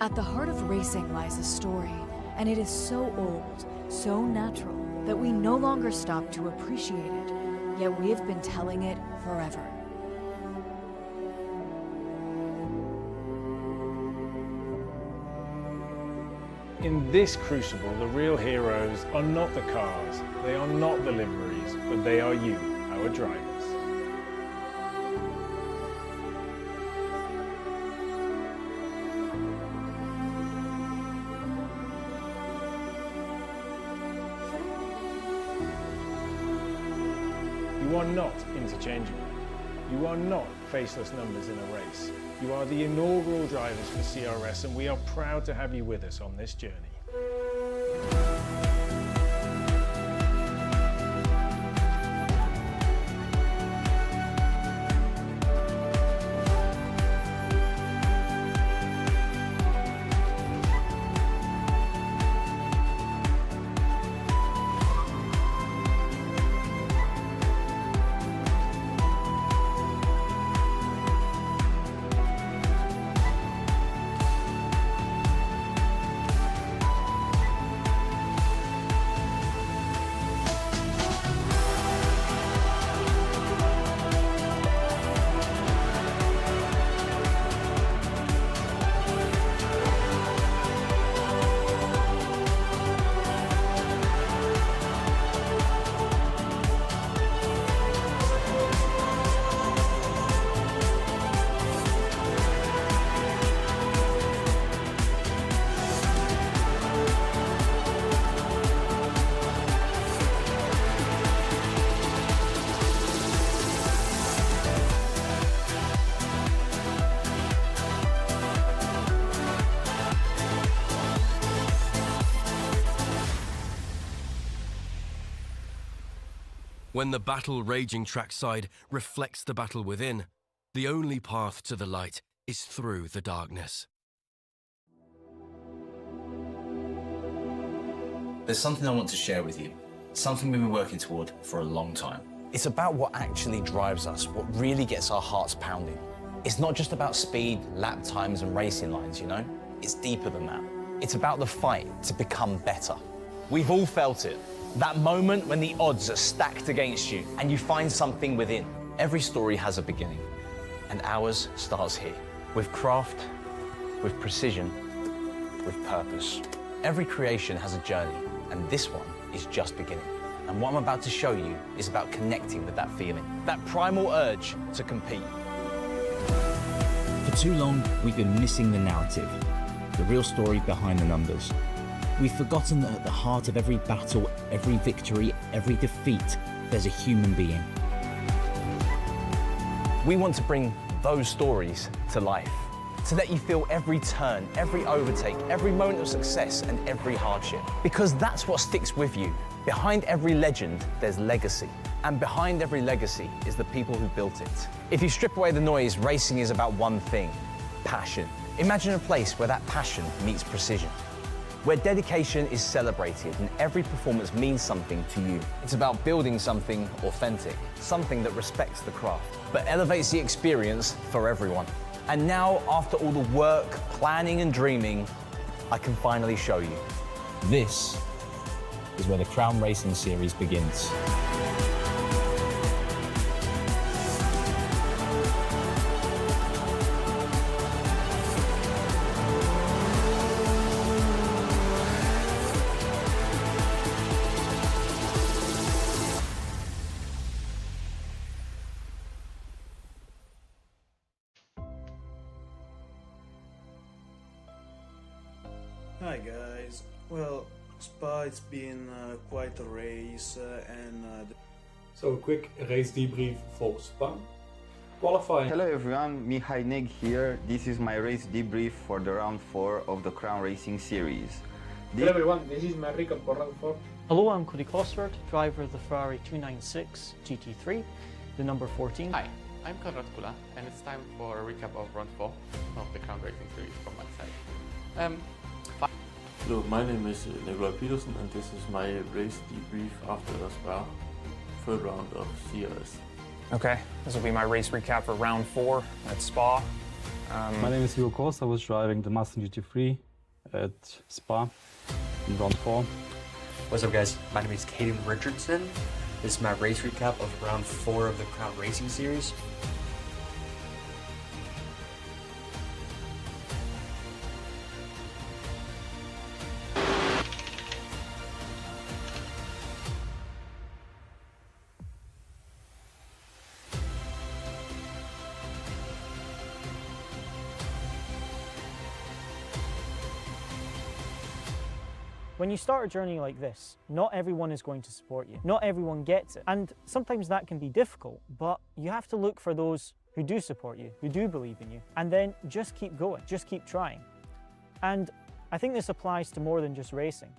At the heart of racing lies a story, and it is so old, so natural, that we no longer stop to appreciate it, yet we have been telling it forever. In this crucible, the real heroes are not the cars, they are not the liveries, but they are you, our drivers. You are not interchangeable. You are not faceless numbers in a race. You are the inaugural drivers for CRS, and we are proud to have you with us on this journey. When the battle raging trackside reflects the battle within, the only path to the light is through the darkness. There's something I want to share with you, something we've been working toward for a long time. It's about what actually drives us, what really gets our hearts pounding. It's not just about speed, lap times and racing lines, you know? It's deeper than that. It's about the fight to become better. We've all felt it. That moment when the odds are stacked against you and you find something within. Every story has a beginning, and ours starts here. With craft, with precision, with purpose. Every creation has a journey, and this one is just beginning. And what I'm about to show you is about connecting with that feeling, that primal urge to compete. For too long, we've been missing the narrative, the real story behind the numbers. We've forgotten that at the heart of every battle, every victory, every defeat, there's a human being. We want to bring those stories to life, to let you feel every turn, every overtake, every moment of success, and every hardship. Because that's what sticks with you. Behind every legend, there's legacy. And behind every legacy is the people who built it. If you strip away the noise, racing is about one thing: passion. Imagine a place where that passion meets precision, where dedication is celebrated and every performance means something to you. It's about building something authentic, something that respects the craft, but elevates the experience for everyone. And now, after all the work, planning and dreaming, I can finally show you. This is where the Crown Racing Series begins. Hi guys, well, Spa, it's been quite a race So a quick race debrief for Spa. Qualifying. Hello everyone, Mihai Neg here. This is my race debrief for the round 4 of the Crown Racing Series. Hello everyone, this is my recap for round 4. Hello, I'm Cody Cosworth, driver of the Ferrari 296 GT3, the number 14. Hi, I'm Konrad Kula, and it's time for a recap of round 4 of the Crown Racing Series from my side. Hello, my name is Nikolai Petersen, and this is my race debrief after the Spa, third round of CRS. Okay, this will be my race recap for round 4 at Spa. My name is Hugo Kors. I was driving the Mazda GT3 at Spa in round 4. What's up, guys? My name is Caden Richardson. This is my race recap of round 4 of the Crown Racing Series. When you start a journey like this, not everyone is going to support you. Not everyone gets it. And sometimes that can be difficult, but you have to look for those who do support you, who do believe in you, and then just keep going, just keep trying. And I think this applies to more than just racing.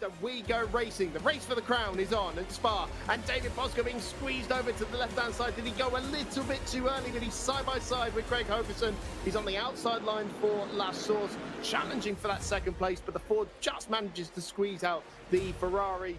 And we go racing. The race for the crown is on at Spa, and David Bosco being squeezed over to the left-hand side. Did he go a little bit too early? But he's side by side with Greg Hogerson. He's on the outside line for La Source, challenging for that second place, but the Ford just manages to squeeze out the Ferrari.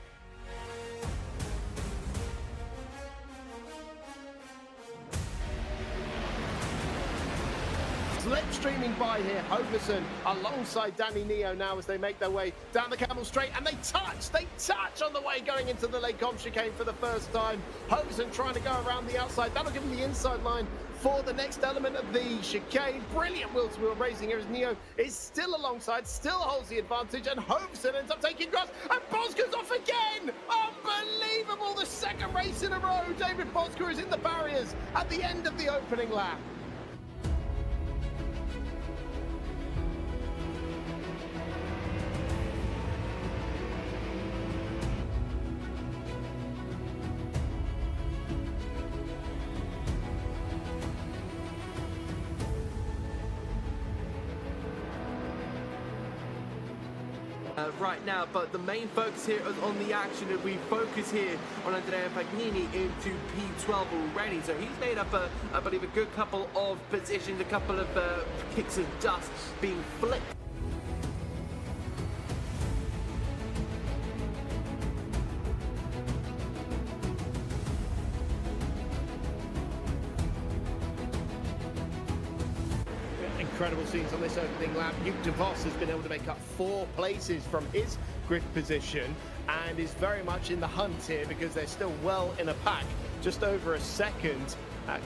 Slipstreaming by here, Hogerson alongside Danny Neo now as they make their way down the Camel Straight, and they touch on the way going into the Lake Combe chicane for the first time. Hogerson trying to go around the outside. That'll give him the inside line for the next element of the chicane. Brilliant wheel-to-wheel racing here as Neo is still alongside, still holds the advantage, and Hogerson ends up taking grass, and Bosco's off again! Unbelievable! The second race in a row. David Bosco is in the barriers at the end of the opening lap. Right now, but the main focus here is on the action, and we focus here on Andrea Pagnini into P12 already. So he's made up, I believe, a good couple of positions, a couple of kicks of dust being flicked. Incredible scenes on this opening lap. Hugh DeVos has been able to make up 4 places from his grid position and is very much in the hunt here because they're still well in a pack, just over a second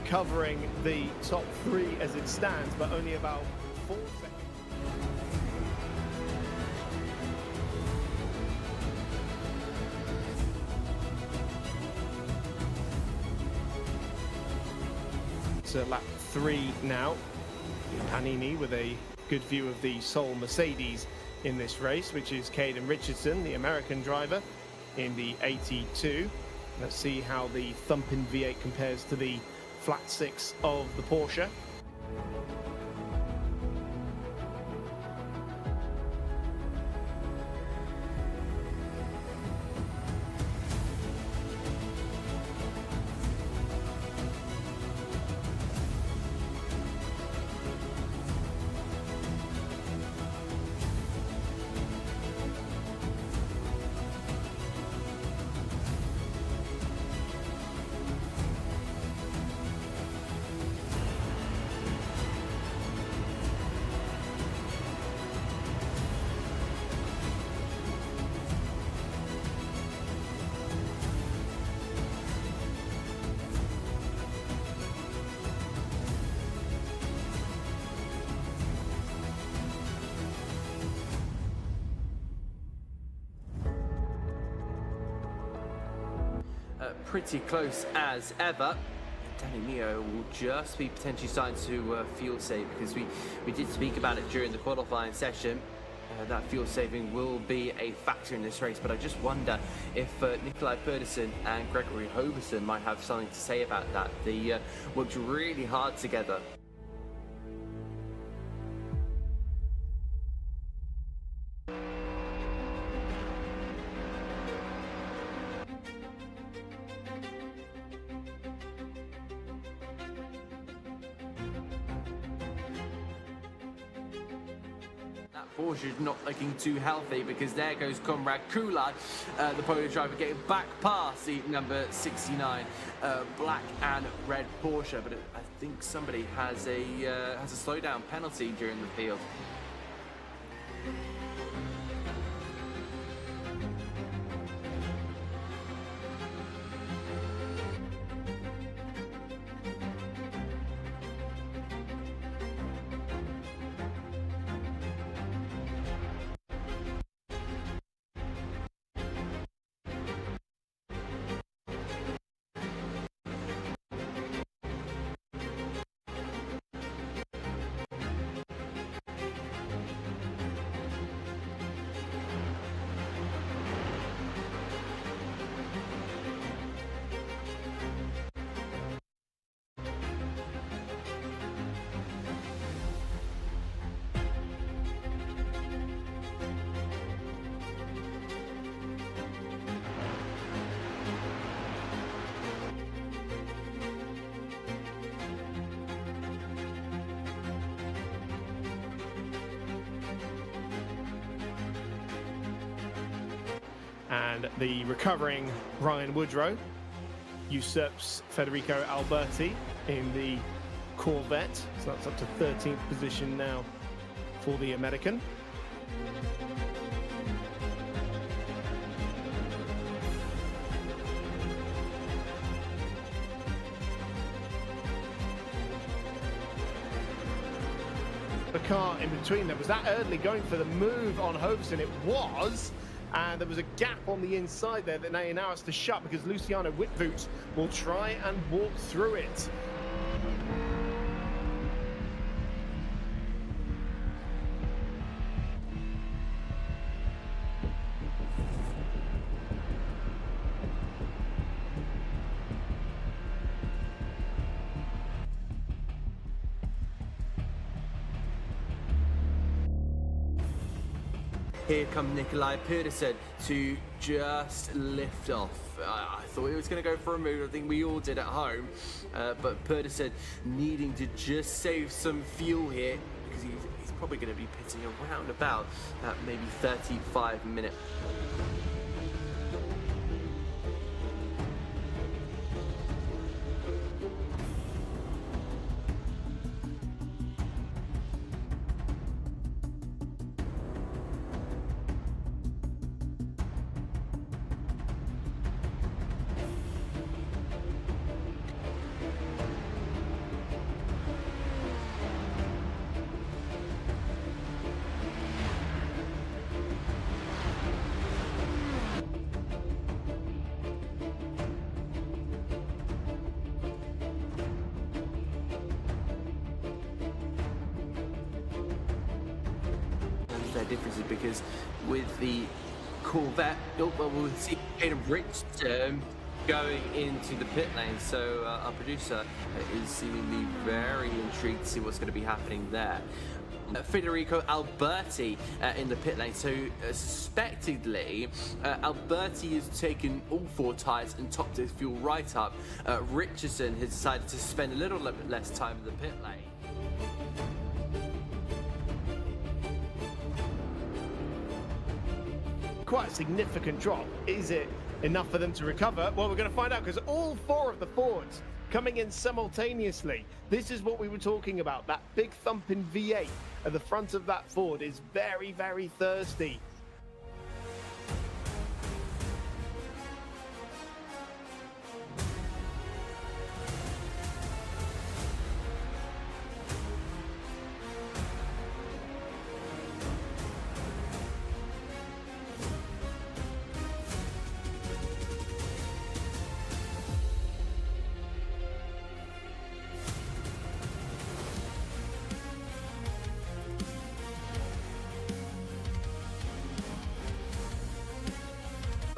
covering the top 3 as it stands, but only about 4 seconds. So lap 3 now. Panini with a good view of the sole Mercedes in this race, which is Caden Richardson, the American driver, in the 82. Let's see how the thumping V8 compares to the flat 6 of the Porsche. pretty close as ever. Danny Neo will just be potentially starting to fuel save, because we did speak about it during the qualifying session. That fuel saving will be a factor in this race, but I just wonder if Nikolai Pedersen and Gregory Hoverson might have something to say about that. They worked really hard together. Porsche not looking too healthy, because there goes Konrad Kulad, the Polish driver, getting back past the number 69 black and red Porsche. But I think somebody has a slowdown penalty during the field. And the recovering Ryan Woodrow usurps Federico Alberti in the Corvette. So that's up to 13th position now for the American. The car in between them. Was that Erdely going for the move on Hoverson? It was. And there was a gap on the inside there that now has to shut, because Luciano Whitvoet will try and walk through it. Here comes Nikolai Pedersen to just lift off. I thought he was going to go for a move. I think we all did at home. But Pedersen needing to just save some fuel here, because he's probably going to be pitting around about that maybe 35-minute. Differences, because with the Corvette, well, we'll see Caden Richardson going into the pit lane. So our producer is seemingly very intrigued to see what's going to be happening there. Federico Alberti in the pit lane. So suspectedly, Alberti has taken all four tyres and topped his fuel right up. Richardson has decided to spend a little bit less time in the pit lane. Quite a significant drop. Is it enough for them to recover? Well, we're going to find out, because all four of the Fords coming in simultaneously. This is what we were talking about. That big thumping V8 at the front of that Ford is very, very thirsty.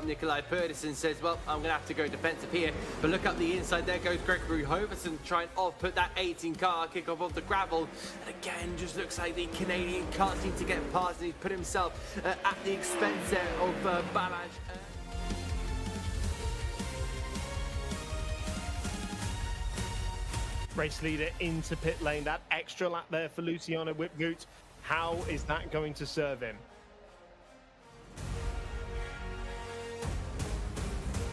Nikolai Pedersen says, well, I'm going to have to go defensive here. But look up the inside, there goes Gregory Hoverson trying to put that 18 car kickoff off the gravel. And again, just looks like the Canadian can't seem to get past, and he's put himself at the expense there of Balázs. Race leader into pit lane, that extra lap there for Luciano Wipgoot. How is that going to serve him?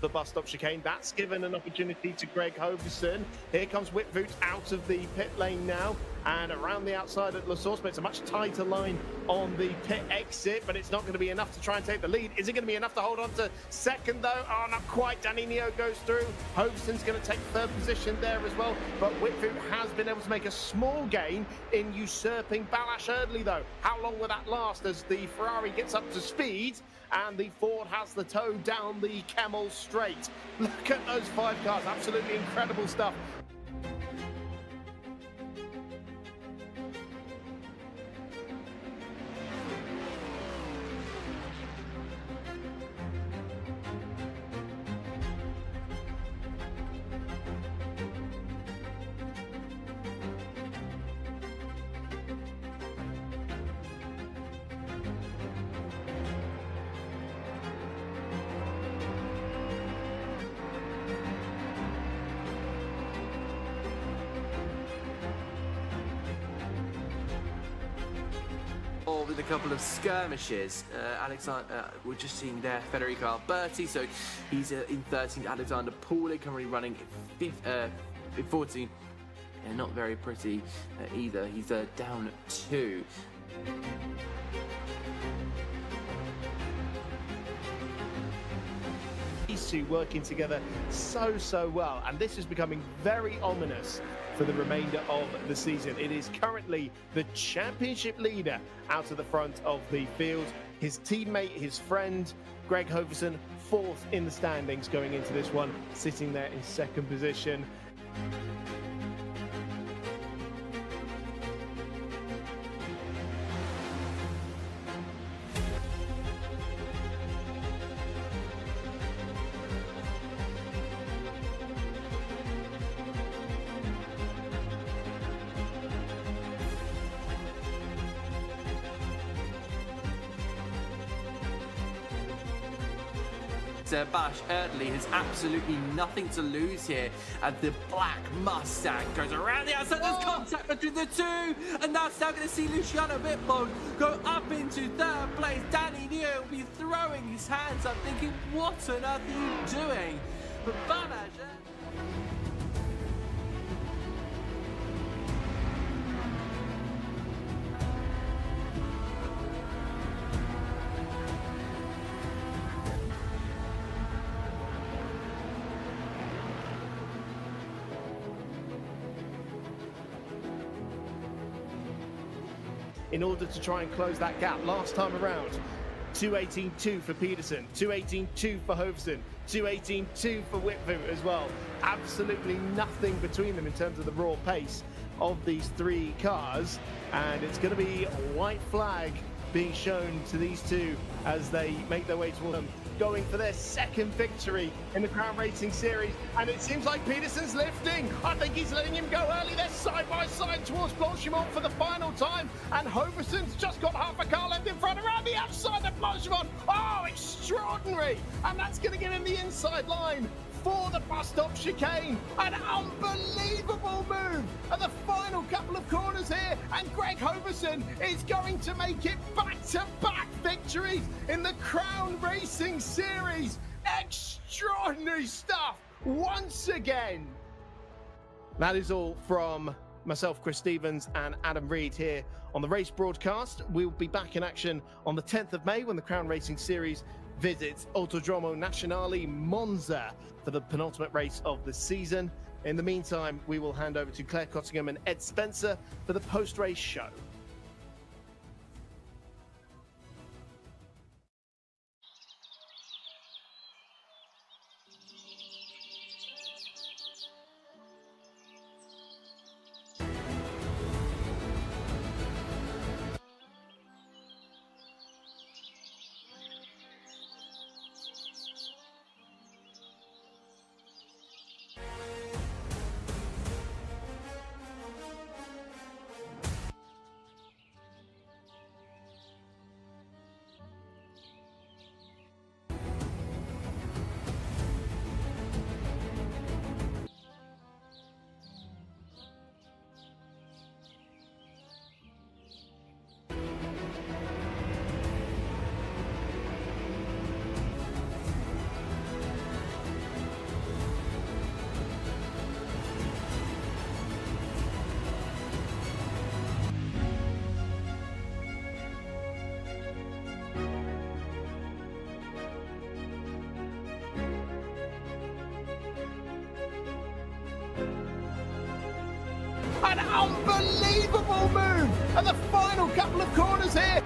The bus stop chicane, that's given an opportunity to Greg Hoverson. Here comes Wipgoot out of the pit lane now and around the outside at La Source, but it's a much tighter line on the pit exit, but it's not going to be enough to try and take the lead. Is it going to be enough to hold on to second though? Oh, not quite. Danny Neo goes through. Hoverson's going to take third position there as well, but Wipgoot has been able to make a small gain in usurping Balázs early though. How long will that last as the Ferrari gets up to speed and the Ford has the toe down the Camel straight? Look at those 5 cars, absolutely incredible stuff. With a couple of skirmishes, Alexander, we're just seeing there Federico Alberti, so he's in 13th. Alexander Pauly currently running 14th. Yeah, not very pretty either. He's down 2. These two working together so well, and this is becoming very ominous for the remainder of the season. It is currently the championship leader out of the front of the field. His teammate, his friend, Greg Hoverson, 4th in the standings going into this one, sitting there in 2nd position. Balázs Erdely has absolutely nothing to lose here as the black Mustang goes around the outside. There's contact between the two, and that's now going to see Luciano Wipgoot go up into 3rd place. Danny Neo will be throwing his hands up thinking, what on earth are you doing? But Balázs... in order to try and close that gap. Last time around, 2:18.2 for Pedersen, 2:18.2 for Hoverson, 2:18.2 for Wipgoot as well. Absolutely nothing between them in terms of the raw pace of these 3 cars, and it's going to be a white flag being shown to these two as they make their way toward them, going for their 2nd victory in the Crown Racing Series. And it seems like Pedersen's lifting. I think he's letting him go early. They're side by side towards Blanchimont for the final time. And Hoverson's just got half a car left in front around the outside of Blanchimont. Oh, extraordinary. And that's going to give him the inside line for the bus stop chicane. An unbelievable move at the final couple of corners here, and Greg Hoverson is going to make it back-to-back victories in the Crown Racing Series. Extraordinary stuff once again. That is all from myself, Chris Stevens, and Adam Reed here on the race broadcast. We'll be back in action on the 10th of May when the Crown Racing Series visits Autodromo Nazionale Monza for the penultimate race of the season. In the meantime, we will hand over to Claire Cottingham and Ed Spencer for the post-race show. an unbelievable move at the final couple of corners here.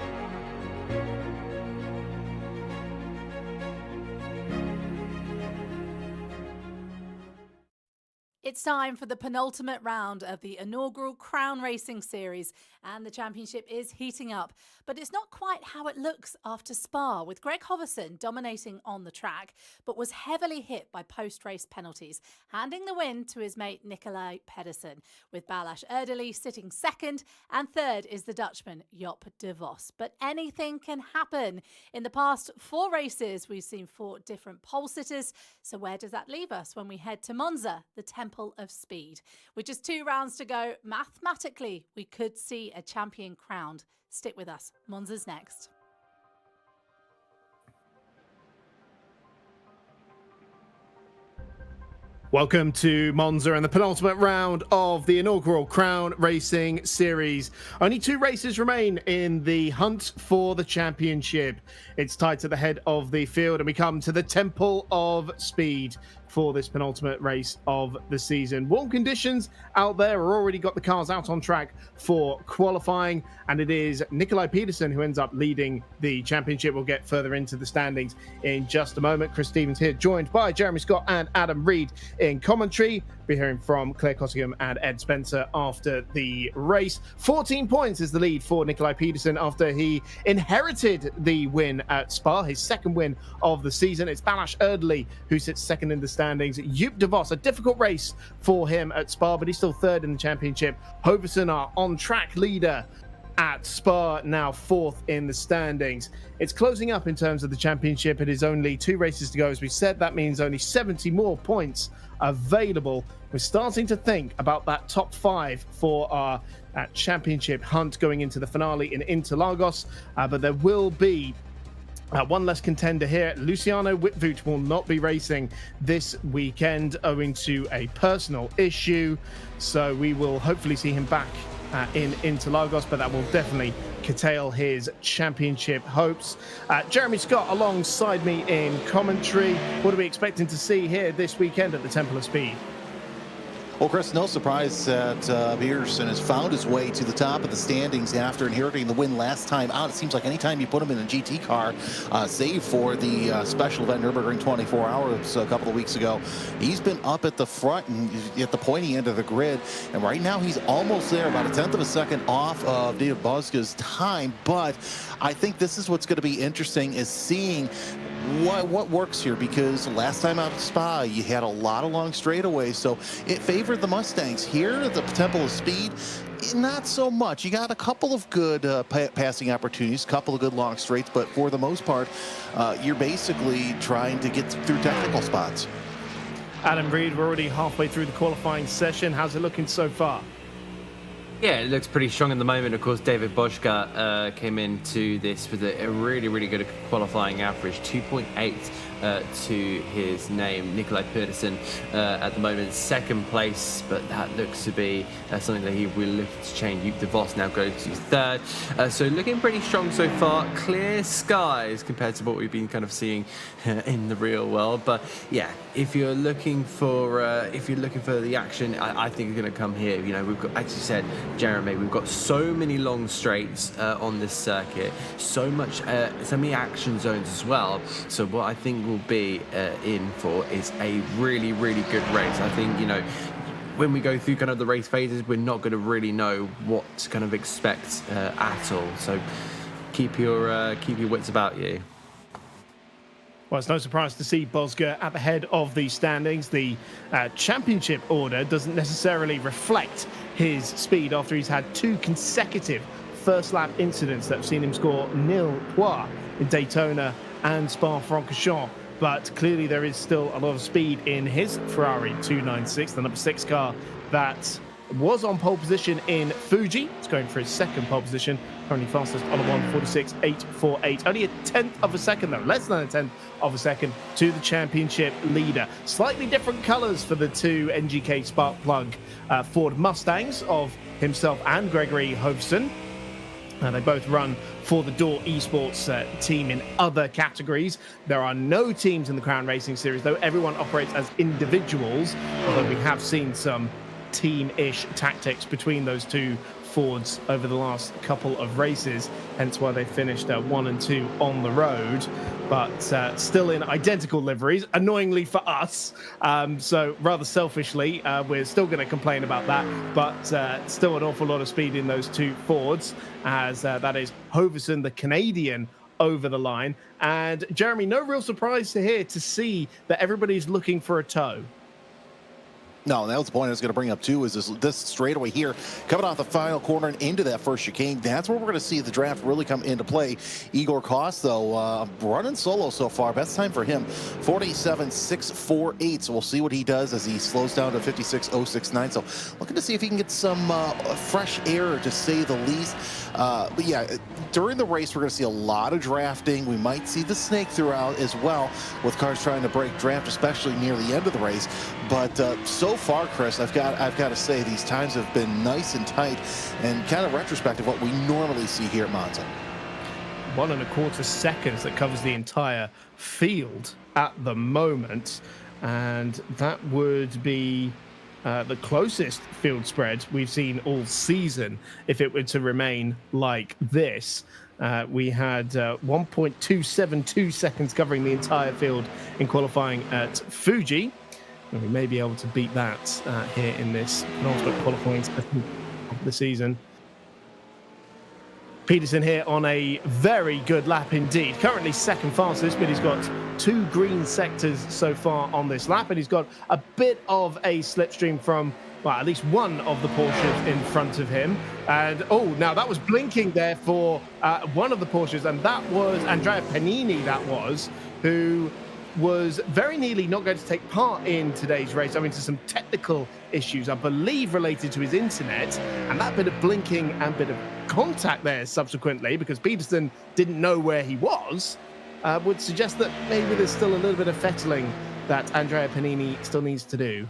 It's time for the penultimate round of the inaugural Crown Racing Series, and the championship is heating up. But it's not quite how it looks after Spa, with Greg Hoverson dominating on the track, but was heavily hit by post-race penalties, handing the win to his mate Nicolai Pedersen, with Balázs Erdely sitting second, and third is the Dutchman Joop de Vos. But anything can happen. In the past 4 races, we've seen 4 different pole sitters. So where does that leave us when we head to Monza, the Temple of Speed? With just 2 rounds to go, mathematically, we could see a champion crowned. Stick with us. Monza's next. Welcome to Monza and the penultimate round of the inaugural Crown Racing Series. Only 2 races remain in the hunt for the championship. It's tied to the head of the field, and we come to the Temple of Speed for this penultimate race of the season. Warm conditions out there are already got the cars out on track for qualifying, and it is Nicolai Pedersen who ends up leading the championship. We'll get further into the standings in just a moment. Chris Stevens here, joined by Jeremy Scott and Adam Reed in commentary. We're hearing from Claire Cottingham and Ed Spencer after the race. 14 points is the lead for Nicolai Pedersen after he inherited the win at Spa, his second win of the season. It's Balázs Erdely who sits second in the standings. Joop de Vos, a difficult race for him at Spa, but he's still third in the championship. Hoverson, our on-track leader at Spa, now 4th in the standings. It's closing up in terms of the championship. It is only 2 races to go, as we said. That means only 70 more points available. We're starting to think about that top 5 for our championship hunt going into the finale in Interlagos, but there will be one less contender here. Luciano Witvoet will not be racing this weekend owing to a personal issue, so we will hopefully see him back in Interlagos, but that will definitely curtail his championship hopes. Jeremy Scott alongside me in commentary. What are we expecting to see here this weekend at the Temple of Speed? Well, Chris, no surprise that Pedersen has found his way to the top of the standings after inheriting the win last time out. It seems like anytime you put him in a GT car, save for the special event Nürburgring 24 Hours a couple of weeks ago, he's been up at the front and at the pointy end of the grid. And right now he's almost there, about 1/10 of a second off of David Bozka's time. But I think this is what's going to be interesting, is seeing what works here, because last time out at Spa you had a lot of long straightaways, so it favored the Mustangs. Here at the Temple of Speed, not so much. You got a couple of good passing opportunities, a couple of good long straights, but for the most part you're basically trying to get through technical spots. Adam Reed, we're already halfway through the qualifying session. How's it looking so far? Yeah, it looks pretty strong at the moment. Of course, David Bozka came into this with a really, really good qualifying average, 2.8 to his name. Nicolai Pedersen at the moment 2nd place, but that looks to be something that he will look to change. Joop de Vos now goes to 3rd. So looking pretty strong so far. Clear skies compared to what we've been kind of seeing in the real world. But yeah, if you're looking for the action, I think it's going to come here. You know, we've got, as you said, Jeremy, we've got so many long straights on this circuit, so many action zones as well. So what I think we'll be in for is a really, really good race. I think, you know, when we go through kind of the race phases, we're not going to really know what to kind of expect at all. So keep your wits about you. Well, it's no surprise to see Bozka at the head of the standings. The championship order doesn't necessarily reflect his speed after he's had 2 consecutive first lap incidents that have seen him score nil points in Daytona and Spa-Francorchamps. But clearly there is still a lot of speed in his Ferrari 296, the number 6 car that was on pole position in Fuji. It's going for his 2nd pole position, currently fastest on a 1:46.848. Only a 1/10 of a second, though, less than a 1/10 of a second to the championship leader. Slightly different colours for the 2 NGK spark plug Ford Mustangs of himself and Gregory Hoverson. They both run for the Door Esports team in other categories. There are no teams in the Crown Racing Series, though. Everyone operates as individuals, although we have seen some team-ish tactics between those two Fords over the last couple of races, hence why they finished 1 and 2 on the road, but still in identical liveries, annoyingly for us. So rather selfishly, we're still going to complain about that, but still an awful lot of speed in those two Fords, as that is Hoverson, the Canadian, over the line. And Jeremy, no real surprise to see that everybody's looking for a tow. No, that was the point I was going to bring up too, is this straightaway here, coming off the final corner and into that first chicane. That's where we're going to see the draft really come into play. Igor Koss, though, running solo so far. Best time for him, 47.648. So we'll see what he does as he slows down to 56.069. So looking to see if he can get some fresh air, to say the least. But yeah, during the race, we're going to see a lot of drafting. We might see the snake throughout as well, with cars trying to break draft, especially near the end of the race. But so far, Chris, I've got to say these times have been nice and tight, and kind of retrospective what we normally see here at Monza. 1 1/4 seconds that covers the entire field at the moment, and that would be the closest field spread we've seen all season if it were to remain like this. We had 1.272 seconds covering the entire field in qualifying at Fuji. And we may be able to beat that here in this penultimate qualifying session of the season. Peterson here on a very good lap indeed. Currently second fastest, but he's got 2 green sectors so far on this lap, and he's got a bit of a slipstream from, well, at least one of the Porsches in front of him. And, oh, now that was blinking there for one of the Porsches, and that was Andrea Panini, who was very nearly not going to take part in today's race, owing to some technical issues, I believe, related to his internet, and that bit of blinking and bit of contact there subsequently, because Peterson didn't know where he was, would suggest that maybe there's still a little bit of fettling that Andrea Panini still needs to do.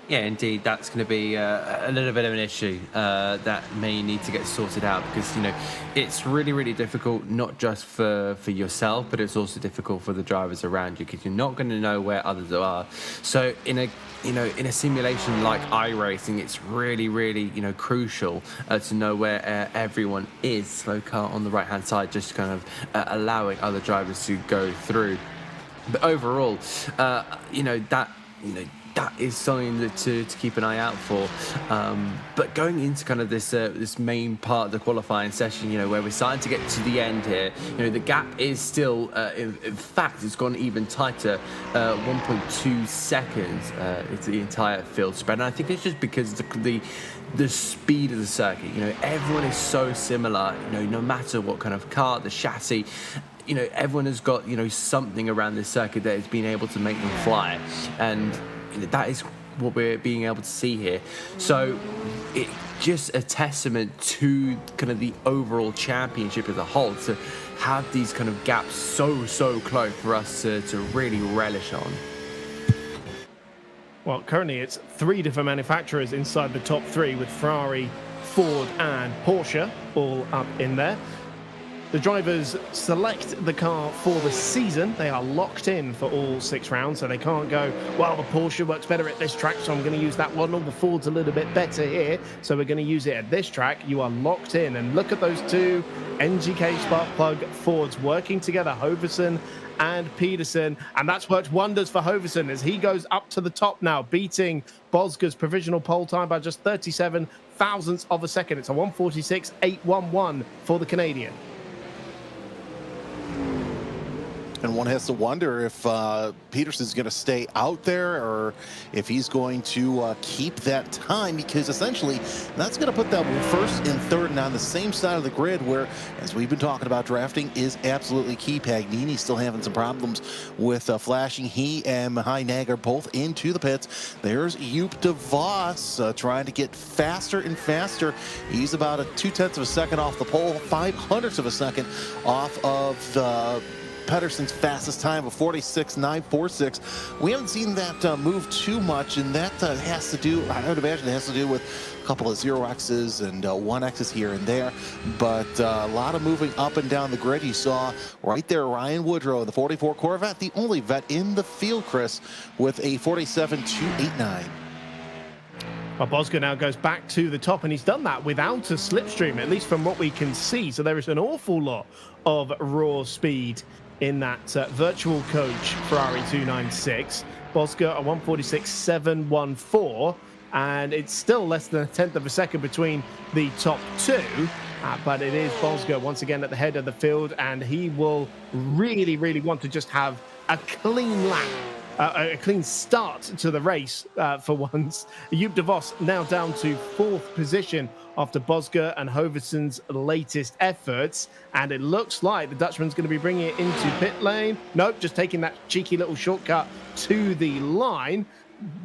Yeah, indeed, that's going to be a little bit of an issue that may need to get sorted out, because, you know, it's really, really difficult, not just for yourself, but it's also difficult for the drivers around you, because you're not going to know where others are. So in a simulation like iRacing, it's really, really, crucial to know where everyone is. Slow car on the right-hand side, just kind of allowing other drivers to go through. But overall, that is something to keep an eye out for. But going into kind of this main part of the qualifying session, where we're starting to get to the end here, the gap is still, in fact, it's gone even tighter, 1.2 seconds. It's the entire field spread, and I think it's just because the speed of the circuit. Everyone is so similar. No matter what kind of car, the chassis. Everyone has got something around this circuit that has been able to make them fly, and that is what we're being able to see here. So it's just a testament to kind of the overall championship as a whole, to have these kind of gaps so close for us to really relish on. Well, currently it's 3 different manufacturers inside the top 3, with Ferrari, Ford and Porsche all up in there. The drivers select the car for the season. They are locked in for all 6 rounds, so they can't go, well, the Porsche works better at this track, so I'm going to use that one, or the Ford's a little bit better here, so we're going to use it at this track. You are locked in, and look at those 2 NGK spark plug Fords working together, Hoverson and Peterson, and that's worked wonders for Hoverson as he goes up to the top now, beating Bosga's provisional pole time by just 37 thousandths of a second. It's a 1:46.811 for the Canadian. And one has to wonder if Peterson's going to stay out there, or if he's going to keep that time, because essentially that's going to put them first and third and on the same side of the grid, where, as we've been talking about, drafting is absolutely key. Pagnini's still having some problems with flashing. He and Mihai Nag are both into the pits. There's Joop de Vos trying to get faster and faster. He's about a 0.2 of a second off the pole, 0.05 of a second off of the Pedersen's fastest time of 46.946. We haven't seen that move too much, and that has to do, I would imagine it has to do with a couple of 0Xs and 1Xs here and there, but a lot of moving up and down the grid. You saw right there Ryan Woodrow in the 44 Corvette, the only vet in the field, Chris, with a 47.289. Well, Bosger now goes back to the top, and he's done that without a slipstream, at least from what we can see. So there is an awful lot of raw speed in that virtual coach Ferrari 296. Bosger a 146.714, and it's still less than a tenth of a second between the top two. But it is Bosger once again at the head of the field, and he will really, really want to just have a clean lap. A clean start to the race for once. Joop de Vos now down to 4th position after Bosger and Hoverson's latest efforts. And it looks like the Dutchman's going to be bringing it into pit lane. Nope, just taking that cheeky little shortcut to the line.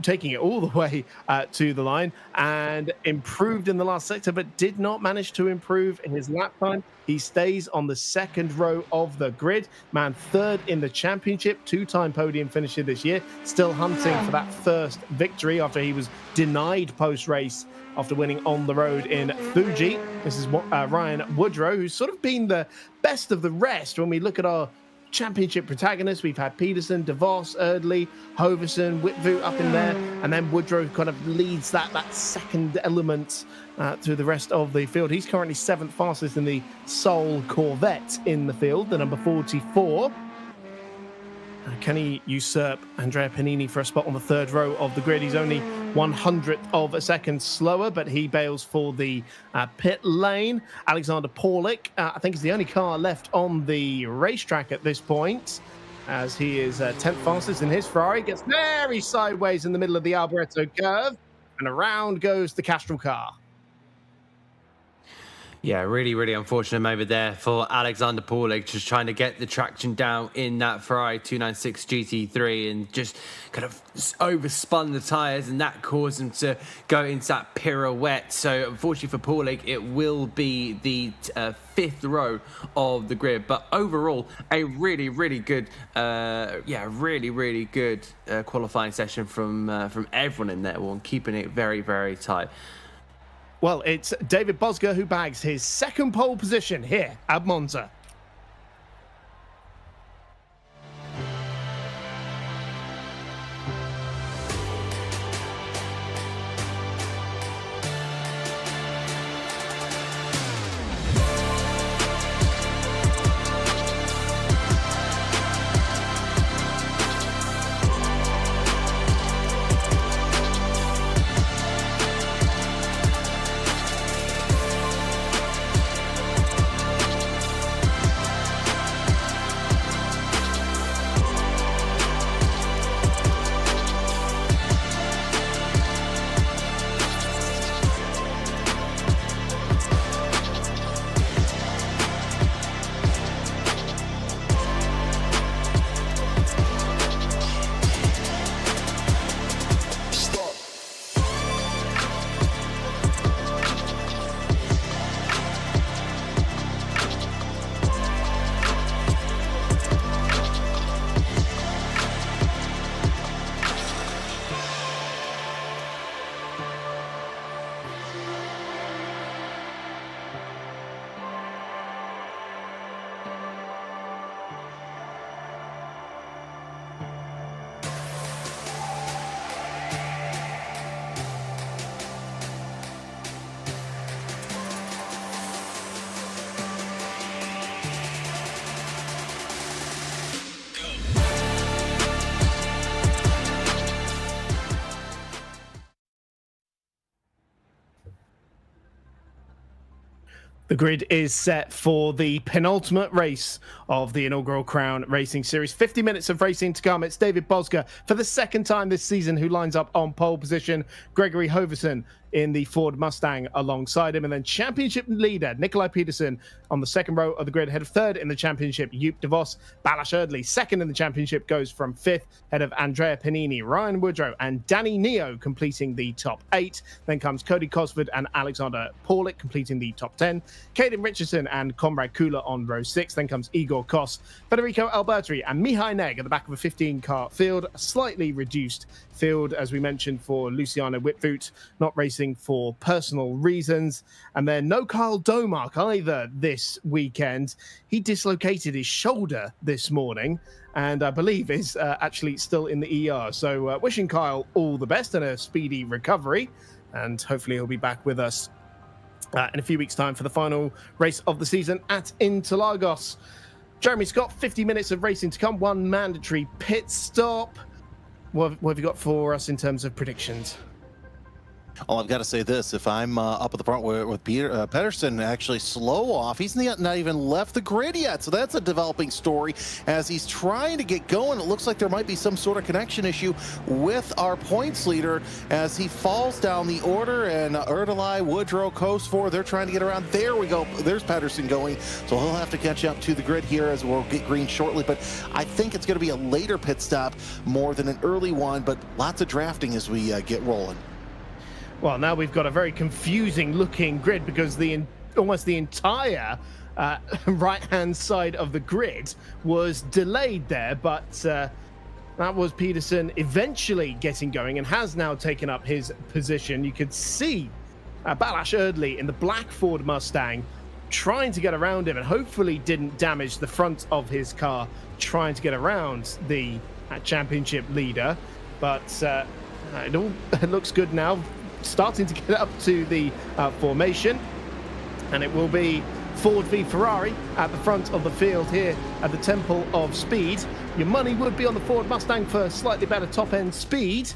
Taking it all the way to the line, and improved in the last sector, but did not manage to improve in his lap time. He stays on the 2nd row of the grid. Man, 3rd in the championship, 2-time podium finisher this year, still hunting for that first victory after he was denied post-race after winning on the road in Fuji. This is Ryan Woodrow, who's sort of been the best of the rest when we look at our championship protagonists. We've had Pedersen, De Vos, Erdely, Hoverson, Whitvu up in there, and then Woodrow kind of leads that second element through the rest of the field. He's currently 7th fastest in the Soul Corvette in the field, the number 44. Can he usurp Andrea Panini for a spot on the 3rd row of the grid? He's only 100th of a second slower, but he bails for the pit lane. Alexander Paulik, I think, is the only car left on the racetrack at this point, as he is 10th fastest in his Ferrari. Gets very sideways in the middle of the Alboreto curve, and around goes the Castrol car. Yeah, really, really unfortunate moment there for Alexander Paulik, just trying to get the traction down in that Ferrari 296 GT3 and just kind of overspun the tyres, and that caused him to go into that pirouette. So unfortunately for Paulik, it will be the 5th row of the grid. But overall, a really, really good, really good qualifying session from everyone in there, one keeping it very, very tight. Well, it's David Bosger who bags his 2nd pole position here at Monza. The grid is set for the penultimate race of the inaugural Crown Racing Series. 50 minutes of racing to come. It's David Bosger for the 2nd time this season who lines up on pole position. Gregory Hoverson in the Ford Mustang alongside him. And then championship leader Nikolai Peterson on the second row of the grid, ahead of third in the championship, Joop de Vos. Balazs Erdely, second in the championship, goes from fifth, ahead of Andrea Panini, Ryan Woodrow, and Danny Neo completing the top 8. Then comes Cody Cosford and Alexander Paulik completing the top 10. Caden Richardson and Conrad Kula on row 6. Then comes Igor Kos, Federico Alberti, and Mihai Neg at the back of a 15-car field. A slightly reduced field, as we mentioned, for Luciano Whitvoet, not racing for personal reasons. And then no Kyle Domark either this weekend. He dislocated his shoulder this morning and I believe is actually still in the ER. So wishing Kyle all the best and a speedy recovery. And hopefully he'll be back with us in a few weeks' time for the final race of the season at Interlagos. Jeremy Scott, 50 minutes of racing to come, one mandatory pit stop. What have you got for us in terms of predictions? Well, I've got to say this. If I'm up at the front with Peter Pedersen actually slow off, he's not even left the grid yet. So that's a developing story as he's trying to get going. It looks like there might be some sort of connection issue with our points leader as he falls down the order. And Erdely, Woodrow, Kosfor, they're trying to get around. There we go. There's Pedersen going. So he'll have to catch up to the grid here as we'll get green shortly. But I think it's going to be a later pit stop more than an early one. But lots of drafting as we get rolling. Well, now we've got a very confusing looking grid because almost the entire right-hand side of the grid was delayed there, but that was Peterson eventually getting going and has now taken up his position. You could see Balazs Erdely in the black Ford Mustang trying to get around him and hopefully didn't damage the front of his car trying to get around the championship leader, but it looks good now. Starting to get up to the formation, and it will be Ford v Ferrari at the front of the field here at the Temple of Speed. Your money would be on the Ford Mustang for slightly better top-end speed.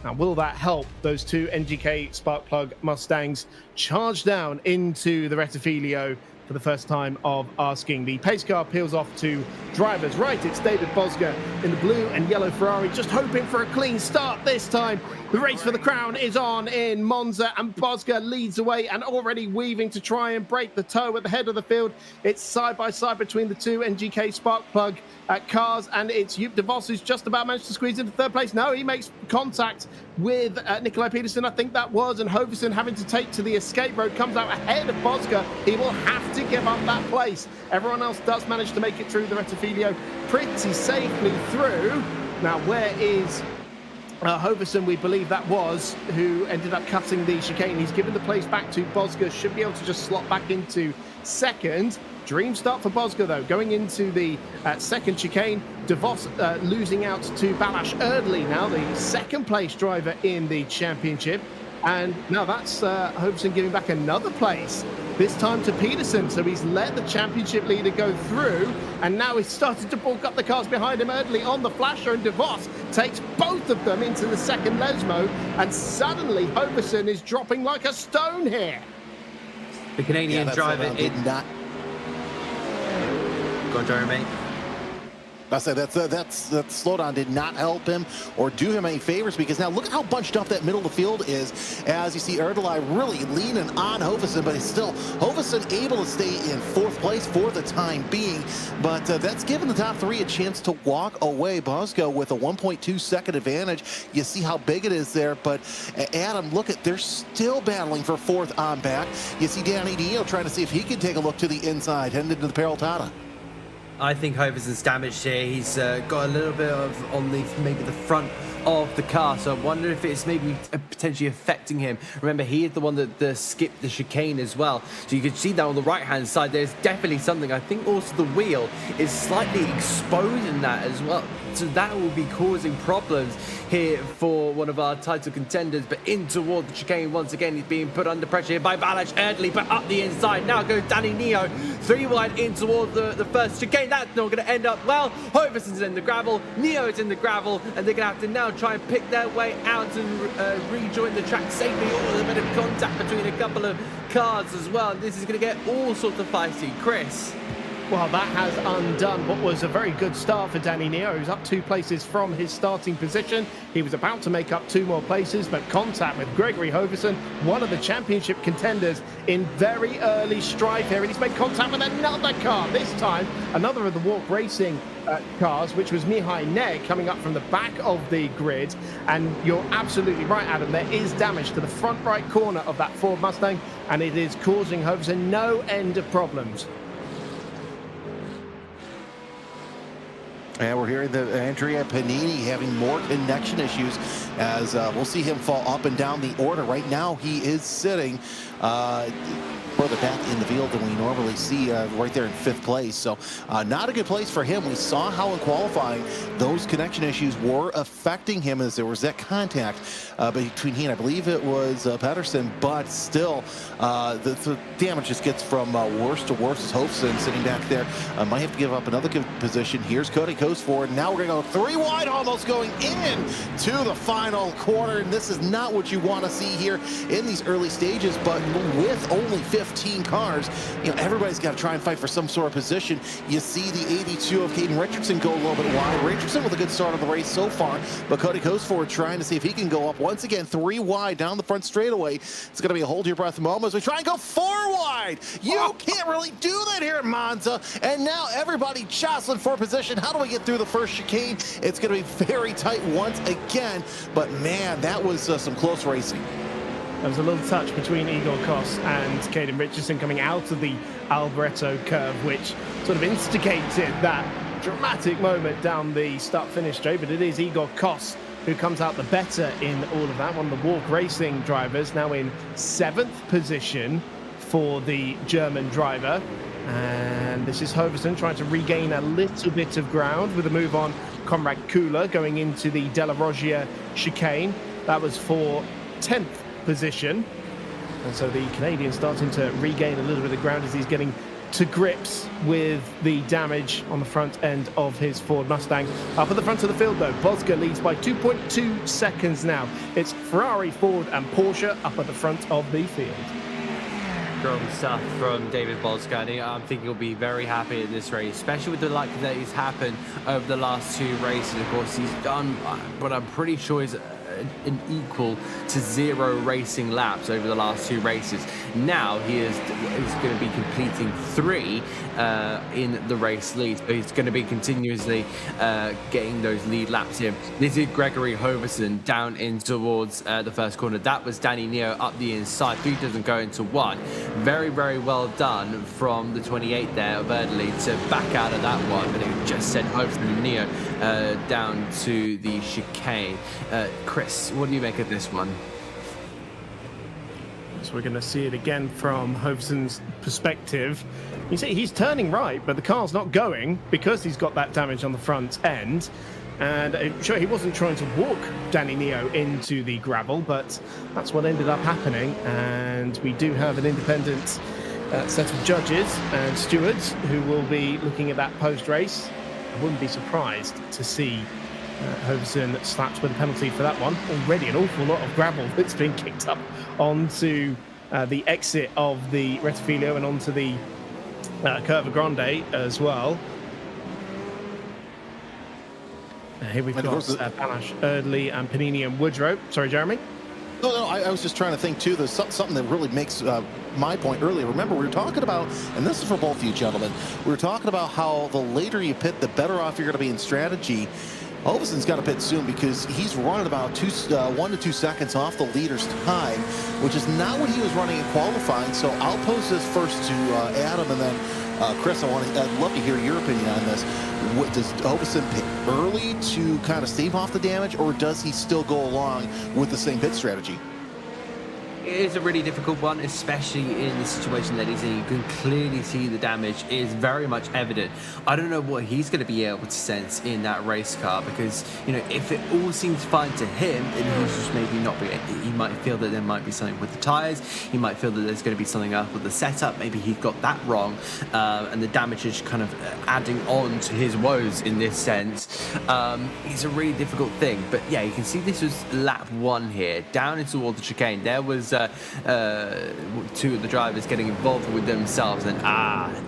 Now, will that help those two NGK Sparkplug Mustangs charge down into the Rettifilio for the first time of asking? The pace car peels off to drivers right. It's David Bosger in the blue and yellow Ferrari, just hoping for a clean start this time. The race for the crown is on in Monza, and Bosger leads away and already weaving to try and break the toe at the head of the field. It's side by side between the two NGK Sparkplug cars, and it's Joop de Vos who's just about managed to squeeze into third place. No, he makes contact with Nikolai Peterson, I think that was, and Hoverson having to take to the escape road, comes out ahead of Bosger. He will have to give up that place. Everyone else does manage to make it through the Rettifilio pretty safely through. Now, where is Hoverson, we believe that was, who ended up cutting the chicane? He's given the place back to Bosger, should be able to just slot back into second. Dream start for Bosger, though, going into the second chicane. De Vos losing out to Balazs Erdely now, the second place driver in the championship. And now that's Hoverson giving back another place, this time to Peterson. So he's let the championship leader go through, and now he's started to bulk up the cars behind him. Erdely on the flasher, and De Vos takes both of them into the second Lesmo, and suddenly Hoverson is dropping like a stone here. The Canadian driver did not. Go on, Jeremy. I said that slowdown did not help him or do him any favors, because now look at how bunched up that middle of the field is as you see Erdely really leaning on Hoverson, but he's still Hoverson able to stay in fourth place for the time being. But that's given the top three a chance to walk away. Bosco with a 1.2 second advantage. You see how big it is there, but Adam, look at, they're still battling for fourth on back. You see Danny Dio trying to see if he can take a look to the inside, heading into the Peraltada. I think Hoverson's damaged here. He's got a little bit of on the maybe the front of the car, so I wonder if it's maybe potentially affecting him. Remember, he is the one that skipped the chicane as well, so you can see that on the right hand side there's definitely something. I think also the wheel is slightly exposed in that as well, so that will be causing problems here for one of our title contenders. But in toward the chicane once again, he's being put under pressure here by Balazs Erdely, but up the inside now goes Danny Neo, 3 wide in toward the first chicane. That's not going to end up well. Hoverson's in the gravel, Neo's in the gravel, and they're going to have to now try and pick their way out and rejoin the track safely. Oh, a bit of contact between a couple of cars as well. This is going to get all sorts of feisty. Chris. Well, that has undone what was a very good start for Danny Neo. He was up 2 places from his starting position. He was about to make up 2 more places, but contact with Gregory Hoverson, one of the championship contenders, in very early strife here. And he's made contact with another car, this time another of the Walk Racing cars, which was Mihai Neg, coming up from the back of the grid. And you're absolutely right, Adam, there is damage to the front right corner of that Ford Mustang, and it is causing Hoverson no end of problems. And we're hearing that Andrea Panini having more connection issues as we'll see him fall up and down the order. Right now, he is sitting further back in the field than we normally see, right there in 5th place. So not a good place for him. We saw how in qualifying those connection issues were affecting him as there was that contact between he and I believe it was Pedersen, but still the damage just gets from worse to worse as Hoverson sitting back there. Might have to give up another good position. Here's Cody goes forward. Now we're going to go 3 wide, almost going in to the final quarter. And this is not what you want to see here in these early stages, but with only 15 cars, you know, everybody's got to try and fight for some sort of position. You see the 82 of Caden Richardson go a little bit wide. Richardson with a good start of the race so far, but Cody goes forward trying to see if he can go up once again 3 wide down the front straightaway. It's going to be a hold your breath moment as we try and go 4 wide. You can't really do that here at Monza, and now everybody jostling for position. How do we get through the first chicane? It's going to be very tight once again, but man, that was some close racing. There was a little touch between Igor Kos and Caden Richardson coming out of the Alboreto curve, which sort of instigated that dramatic moment down the start-finish straight. But it is Igor Kos who comes out the better in all of that. One of the Walk Racing drivers, now in 7th position for the German driver. And this is Hoverson trying to regain a little bit of ground with a move on Conrad Kula going into the Della Roggia chicane. That was for 10th position. And so the Canadian starting to regain a little bit of ground as he's getting to grips with the damage on the front end of his Ford Mustang. Up at the front of the field though, Bosga leads by 2.2 seconds now. It's Ferrari, Ford and Porsche up at the front of the field. Strong stuff from David Bosga. I think he'll be very happy in this race, especially with the luck that he's happened over the last 2 races. Of course, he's done what I'm pretty sure is an equal to 0 racing laps over the last 2 races. Now he is going to be completing 3 in the race lead, but he's going to be continuously getting those lead laps in. This is Gregory Hoverson down in towards the first corner. That was Danny Neo up the inside. 3 doesn't go into 1. Very, very well done from the 28 there of Erdely to back out of that one, but it just sent Hoverson and Neo down to the chicane. Chris, what do you make of this one? So we're going to see it again from Hoverson's perspective. You see, he's turning right, but the car's not going because he's got that damage on the front end. And sure, he wasn't trying to walk Danny Neo into the gravel, but that's what ended up happening. And we do have an independent set of judges and stewards who will be looking at that post-race. I wouldn't be surprised to see Hoverson slapped with a penalty for that one. Already an awful lot of gravel that's been kicked up onto the exit of the Rettifilo and onto the Curva Grande as well. Here we've got Panache, Erdely and Panini and Woodrow. Sorry, Jeremy? No, I was just trying to think too. There's something that really makes my point earlier. Remember, we were talking about, and this is for both of you gentlemen, we were talking about how the later you pit, the better off you're going to be in strategy. Hoverson's got to pit soon because he's running about 1 to 2 seconds off the leader's time, which is not what he was running in qualifying. So I'll pose this first to Adam and then Chris. I'd love to hear your opinion on this. Does Hoverson pit early to kind of stave off the damage, or does he still go along with the same pit strategy? It is a really difficult one, especially in the situation that he's in. You can clearly see the damage is very much evident. I don't know what he's going to be able to sense in that race car because, you know, if it all seems fine to him, then he's just maybe not. He might feel that there might be something with the tyres. He might feel that there's going to be something up with the setup. Maybe he got that wrong, and the damage is kind of adding on to his woes in this sense. It's a really difficult thing. But yeah, you can see this was lap 1 here, down into all the chicane. There was two of the drivers getting involved with themselves, and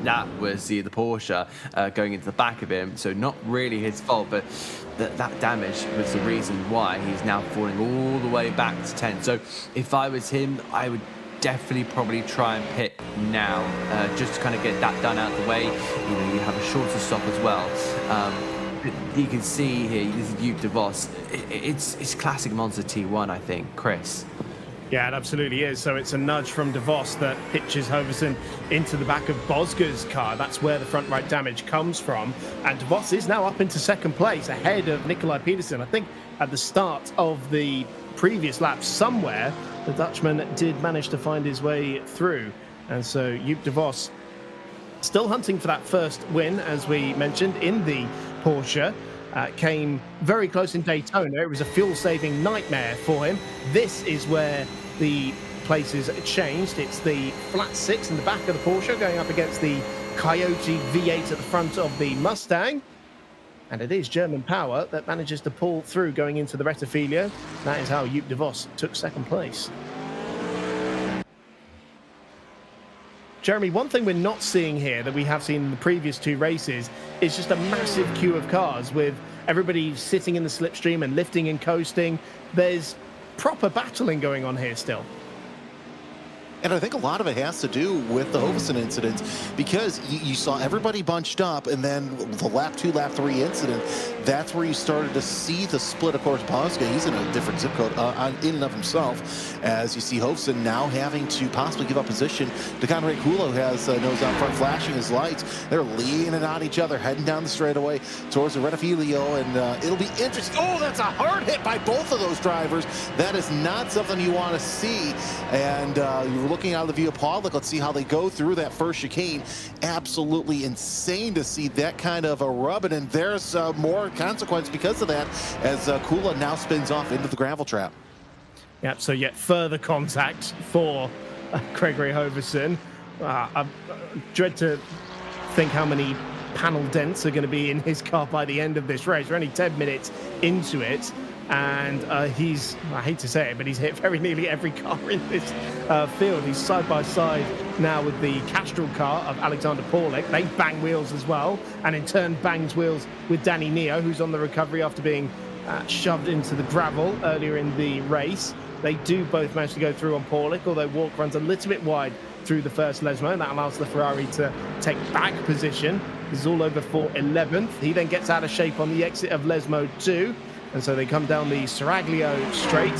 that was the Porsche going into the back of him. So not really his fault, but that damage was the reason why he's now falling all the way back to 10. So if I was him, I would definitely probably try and pit now, just to kind of get that done out of the way. You have a shorter stop as well. You can see here, this is Joop de Vos. It's classic Monza T1, I think, Chris. Yeah, it absolutely is. So it's a nudge from de Vos that pitches Hoverson into the back of Bosga's car. That's where the front right damage comes from. And de Vos is now up into second place, ahead of Nikolai Peterson. I think at the start of the previous lap somewhere, the Dutchman did manage to find his way through. And so Joop de Vos still hunting for that first win, as we mentioned, in the Porsche. Came very close in Daytona. It was a fuel-saving nightmare for him. This is where the places changed. It's the flat six in the back of the Porsche going up against the Coyote V8 at the front of the Mustang. And it is German power that manages to pull through going into the Rettifilo. That is how Joop de Vos took second place. Jeremy, one thing we're not seeing here that we have seen in the previous two races is just a massive queue of cars with everybody sitting in the slipstream and lifting and coasting. There's proper battling going on here still. And I think a lot of it has to do with the Hoverson incident, because you saw everybody bunched up, and then the lap 2, lap 3 incident, that's where you started to see the split. Of course, Bosga, he's in a different zip code in and of himself, as you see Hoverson now having to possibly give up position to Conrad Kula, who has nose out front flashing his lights. They're leaning on each other, heading down the straightaway towards the Rettifilo, and it'll be interesting. Oh, that's a hard hit by both of those drivers. That is not something you want to see, and you're looking out of the view of Paulik. Let's see how they go through that first chicane. Absolutely insane to see that kind of a rubbing, and there's more consequence because of that, as Kula now spins off into the gravel trap. Yep, so yet further contact for Gregory Hoverson. I dread to think how many panel dents are going to be in his car by the end of this race. We're only 10 minutes into it. And he's, I hate to say it, but he's hit very nearly every car in this field. He's side by side now with the Castrol car of Alexander Paulik. They bang wheels as well, and in turn bangs wheels with Danny Neo, who's on the recovery after being shoved into the gravel earlier in the race. They do both manage to go through on Paulik, although Walk runs a little bit wide through the first Lesmo, and that allows the Ferrari to take back position. This is all over for 11th. He then gets out of shape on the exit of Lesmo 2. And so they come down the Seraglio straight,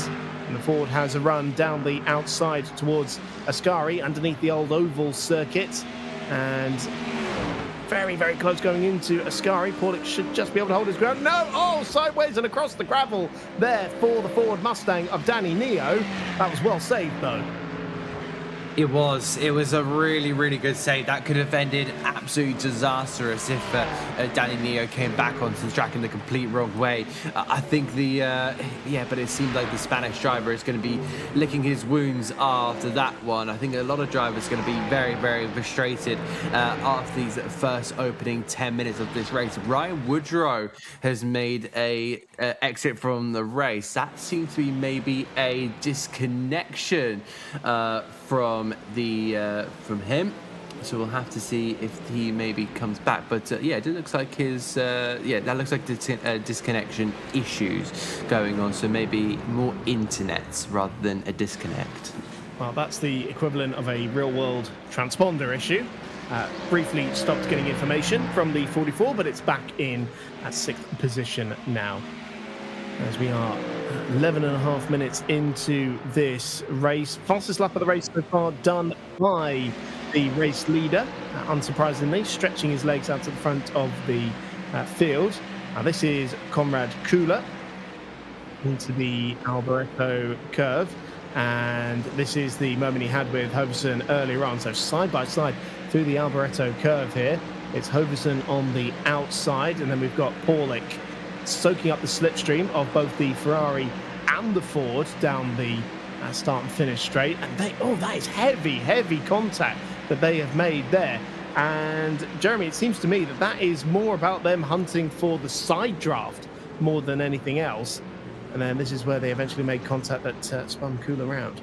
and the Ford has a run down the outside towards Ascari underneath the old oval circuit. And very, very close going into Ascari. Paulik should just be able to hold his ground. No! Oh, sideways and across the gravel there for the Ford Mustang of Danny Neo. That was well saved, though. It was a really, really good save. That could have ended absolutely disastrous if Danny Neo came back onto the track in the complete wrong way. I think but it seemed like the Spanish driver is going to be licking his wounds after that one. I think a lot of drivers are going to be very, very frustrated after these first opening 10 minutes of this race. Ryan Woodrow has made a exit from the race. That seems to be maybe a disconnection from him, so we'll have to see if he maybe comes back. But it looks like that looks like disconnection issues going on, so maybe more internets rather than a disconnect. Well, that's the equivalent of a real-world transponder issue. Briefly stopped getting information from the 44, but it's back in at 6th position now, as we are 11.5 minutes into this race. Fastest lap of the race so far done by the race leader, unsurprisingly, stretching his legs out to the front of the field. Now this is Conrad Kula into the Alboreto curve, and this is the moment he had with Hoverson earlier on. So side by side through the Alboreto curve here. It's Hoverson on the outside, and then we've got Paulik soaking up the slipstream of both the Ferrari and the Ford down the start and finish straight. And that is heavy contact that they have made there. And Jeremy, it seems to me that is more about them hunting for the side draft more than anything else. And then this is where they eventually made contact that spun Kula around.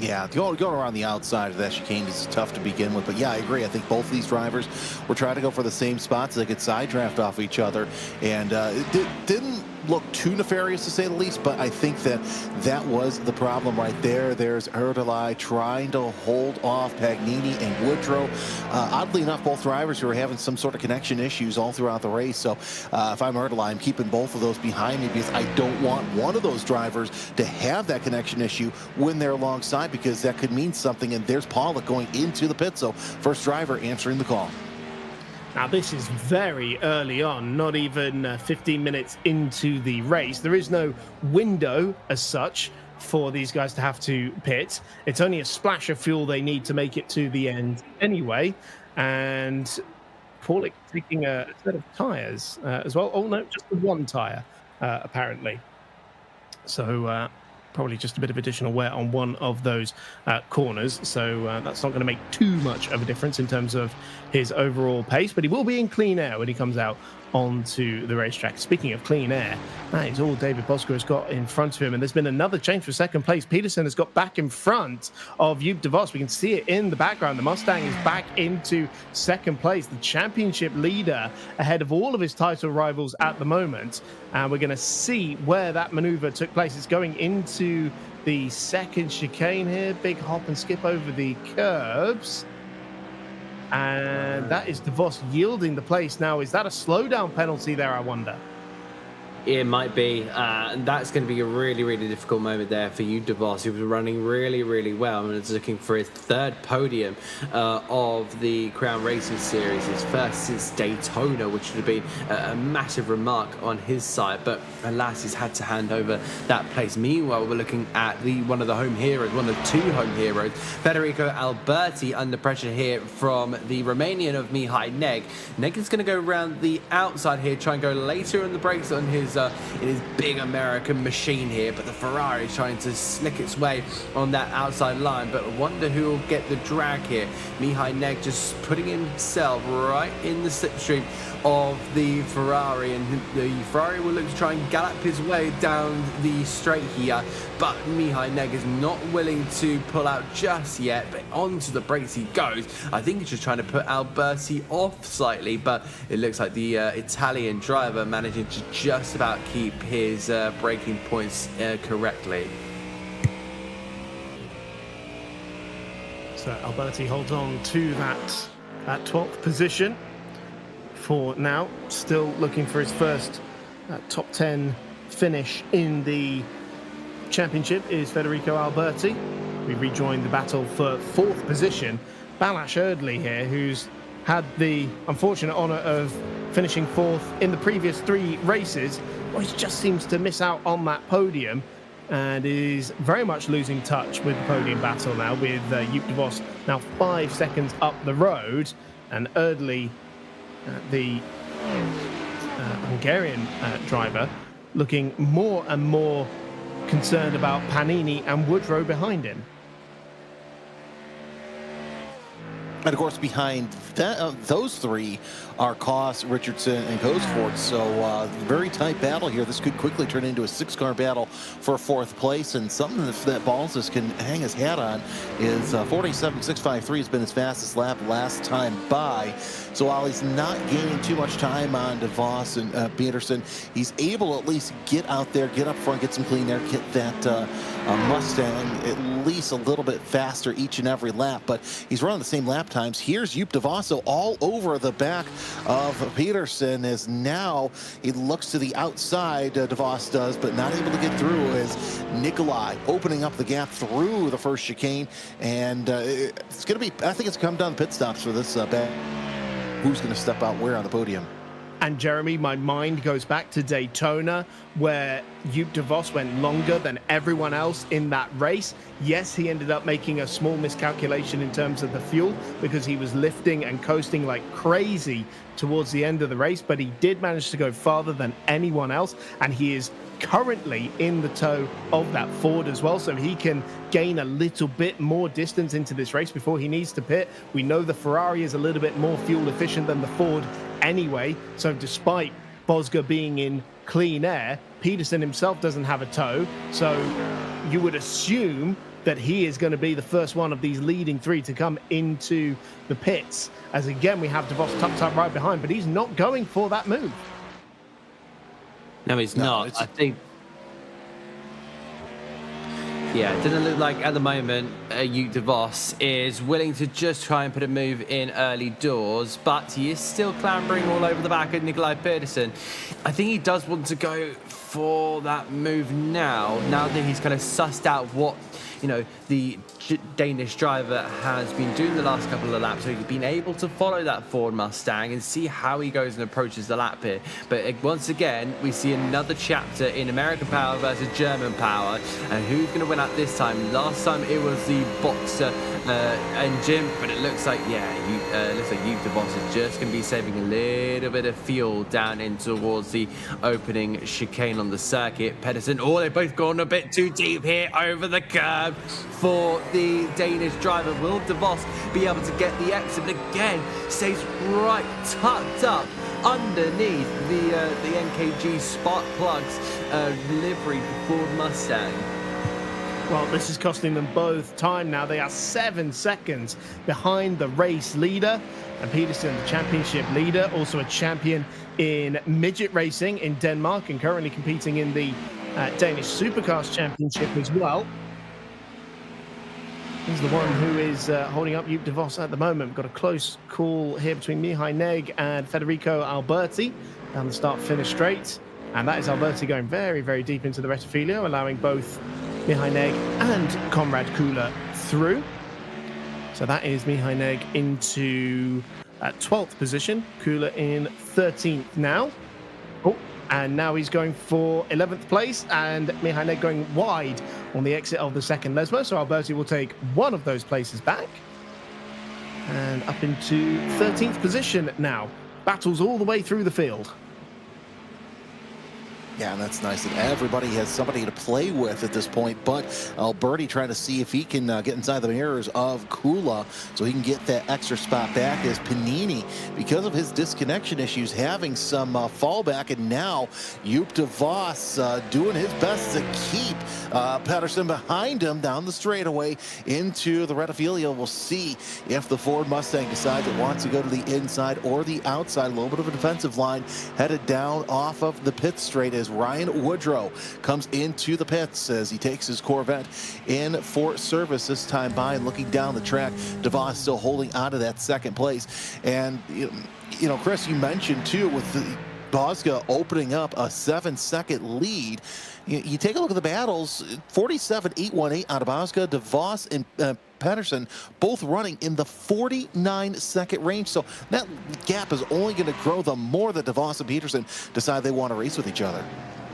Yeah, going around the outside of that chicane is tough to begin with. But yeah, I agree. I think both of these drivers were trying to go for the same spots so they could side draft off each other. And it didn't look too nefarious, to say the least, but I think that was the problem right there. There's Erdely trying to hold off Pagnini and Woodrow. Oddly enough, both drivers who are having some sort of connection issues all throughout the race. So if I'm Erdely, I'm keeping both of those behind me because I don't want one of those drivers to have that connection issue when they're alongside, because that could mean something. And there's Pollock going into the pit. So first driver answering the call. Now, this is very early on, not even 15 minutes into the race. There is no window as such for these guys to have to pit. It's only a splash of fuel they need to make it to the end anyway. And Pollock taking a set of tyres as well. Oh, no, just the one tyre, apparently. So probably just a bit of additional wear on one of those corners. So that's not going to make too much of a difference in terms of his overall pace, but he will be in clean air when he comes out onto the racetrack. Speaking of clean air, that is all David Bosco has got in front of him, and there's been another change for second place. Peterson has got back in front of Joop de Vos. We can see it in the background. The Mustang is back into second place, the championship leader ahead of all of his title rivals at the moment. And we're going to see where that maneuver took place. It's going into the second chicane here. Big hop and skip over the curbs. And that is de Vos yielding the place. Now, is that a slowdown penalty there, I wonder? It might be, and that's going to be a really, really difficult moment there for you, de Vos, who was running really, really well and is looking for his third podium of the Crown Racing Series, his first since Daytona, which would have been a massive remark on his side, but alas, he's had to hand over that place. Meanwhile, we're looking at one of the home heroes, one of the two home heroes, Federico Alberti, under pressure here from the Romanian of Mihai Neg. Neg is going to go around the outside here, try and go later on the brakes on his in his big American machine here, but the Ferrari is trying to slick its way on that outside line. But I wonder who will get the drag here. Mihai Neg just putting himself right in the slipstream of the Ferrari, and the Ferrari will look to try and gallop his way down the straight here, but Mihai Neg is not willing to pull out just yet, but onto the brakes he goes. I think he's just trying to put Alberti off slightly, but it looks like the Italian driver managing to just about keep his braking points correctly. So Alberti holds on to that 12th position for now, still looking for his first top 10 finish in the championship is Federico Alberti. We rejoin the battle for 4th position. Balázs Erdely here, who's had the unfortunate honour of finishing 4th in the previous 3 races. Well, he just seems to miss out on that podium and is very much losing touch with the podium battle now, with Joop de Vos now 5 seconds up the road, and Erdely, the Hungarian driver, looking more and more concerned about Pagnini and Woodrow behind him. And of course, behind that, those 3 are Koss, Richardson, and Gosford. So very tight battle here. This could quickly turn into a 6-car battle for 4th place. And something that Balzas can hang his hat on is 47.653 has been his fastest lap last time by. So while he's not gaining too much time on de Vos and Peterson, he's able to at least get out there, get up front, get some clean air, get that Mustang at least a little bit faster each and every lap. But he's running the same lap times. Here's Joop de Vos all over the back of Peterson, as now he looks to the outside, de Vos does, but not able to get through, as Nikolai opening up the gap through the first chicane. And it's going to be, I think it's come down pit stops for this who's going to step out where on the podium. And Jeremy, my mind goes back to Daytona, where Joop de Vos went longer than everyone else in that race. Yes, he ended up making a small miscalculation in terms of the fuel because he was lifting and coasting like crazy towards the end of the race, but he did manage to go farther than anyone else, and he is currently in the tow of that Ford as well, so he can gain a little bit more distance into this race before he needs to pit. We know the Ferrari is a little bit more fuel efficient than the Ford anyway, so despite Bosga being in clean air, Peterson himself doesn't have a tow, so you would assume that he is going to be the first one of these leading three to come into the pits. As again, we have DeVos tucked up right behind, but he's not going for that move. No, he's not. I think... Yeah, it doesn't look like at the moment Joop de Vos is willing to just try and put a move in early doors, but he is still clambering all over the back of Nikolai Pedersen. I think he does want to go for that move now that he's kind of sussed out what, you know, the Danish driver has been doing the last couple of laps. So he's been able to follow that Ford Mustang and see how he goes and approaches the lap here. But once again, we see another chapter in American power versus German power. And who's going to win out this time? Last time it was the Boxer engine, but it looks like, looks like Joop de Vos is just going to be saving a little bit of fuel down in towards the opening chicane on the circuit. Pedersen, they've both gone a bit too deep here over the curb for the Danish driver. Will de Vos be able to get the exit? But again, stays right tucked up underneath the NKG spark plugs livery Ford Mustang. Well, this is costing them both time now. They are 7 seconds behind the race leader. And Pedersen, the championship leader, also a champion in midget racing in Denmark and currently competing in the Danish Supercars Championship as well. He's the one who is holding up Joop de Vos at the moment. We've got a close call here between Mihai Neg and Federico Alberti down the start-finish straight. And that is Alberti going very, very deep into the Rettifilio, allowing both Mihai Neg and Conrad Kula through. So that is Mihai Neg into 12th position. Kula in 13th now. And now he's going for 11th place, and Mihai Neg going wide on the exit of the second Lesmo. So Alberti will take one of those places back. And up into 13th position now. Battles all the way through the field. Yeah, and that's nice that everybody has somebody to play with at this point, but Alberti trying to see if he can get inside the mirrors of Kula so he can get that extra spot back, as Panini, because of his disconnection issues, having some fallback, and now Joop de Vos doing his best to keep Pedersen behind him down the straightaway into the Rettifilio. We'll see if the Ford Mustang decides it wants to go to the inside or the outside. A little bit of a defensive line headed down off of the pit straight as Ryan Woodrow comes into the pits as he takes his Corvette in for service this time by, and looking down the track, de Vos still holding on to that second place. And you know, Chris, you mentioned too with the Bosca opening up a 7-second lead. You take a look at the battles, 47.818 out of Bosca, de Vos and Pedersen both running in the 49-second range. So that gap is only going to grow the more that de Vos and Pedersen decide they want to race with each other.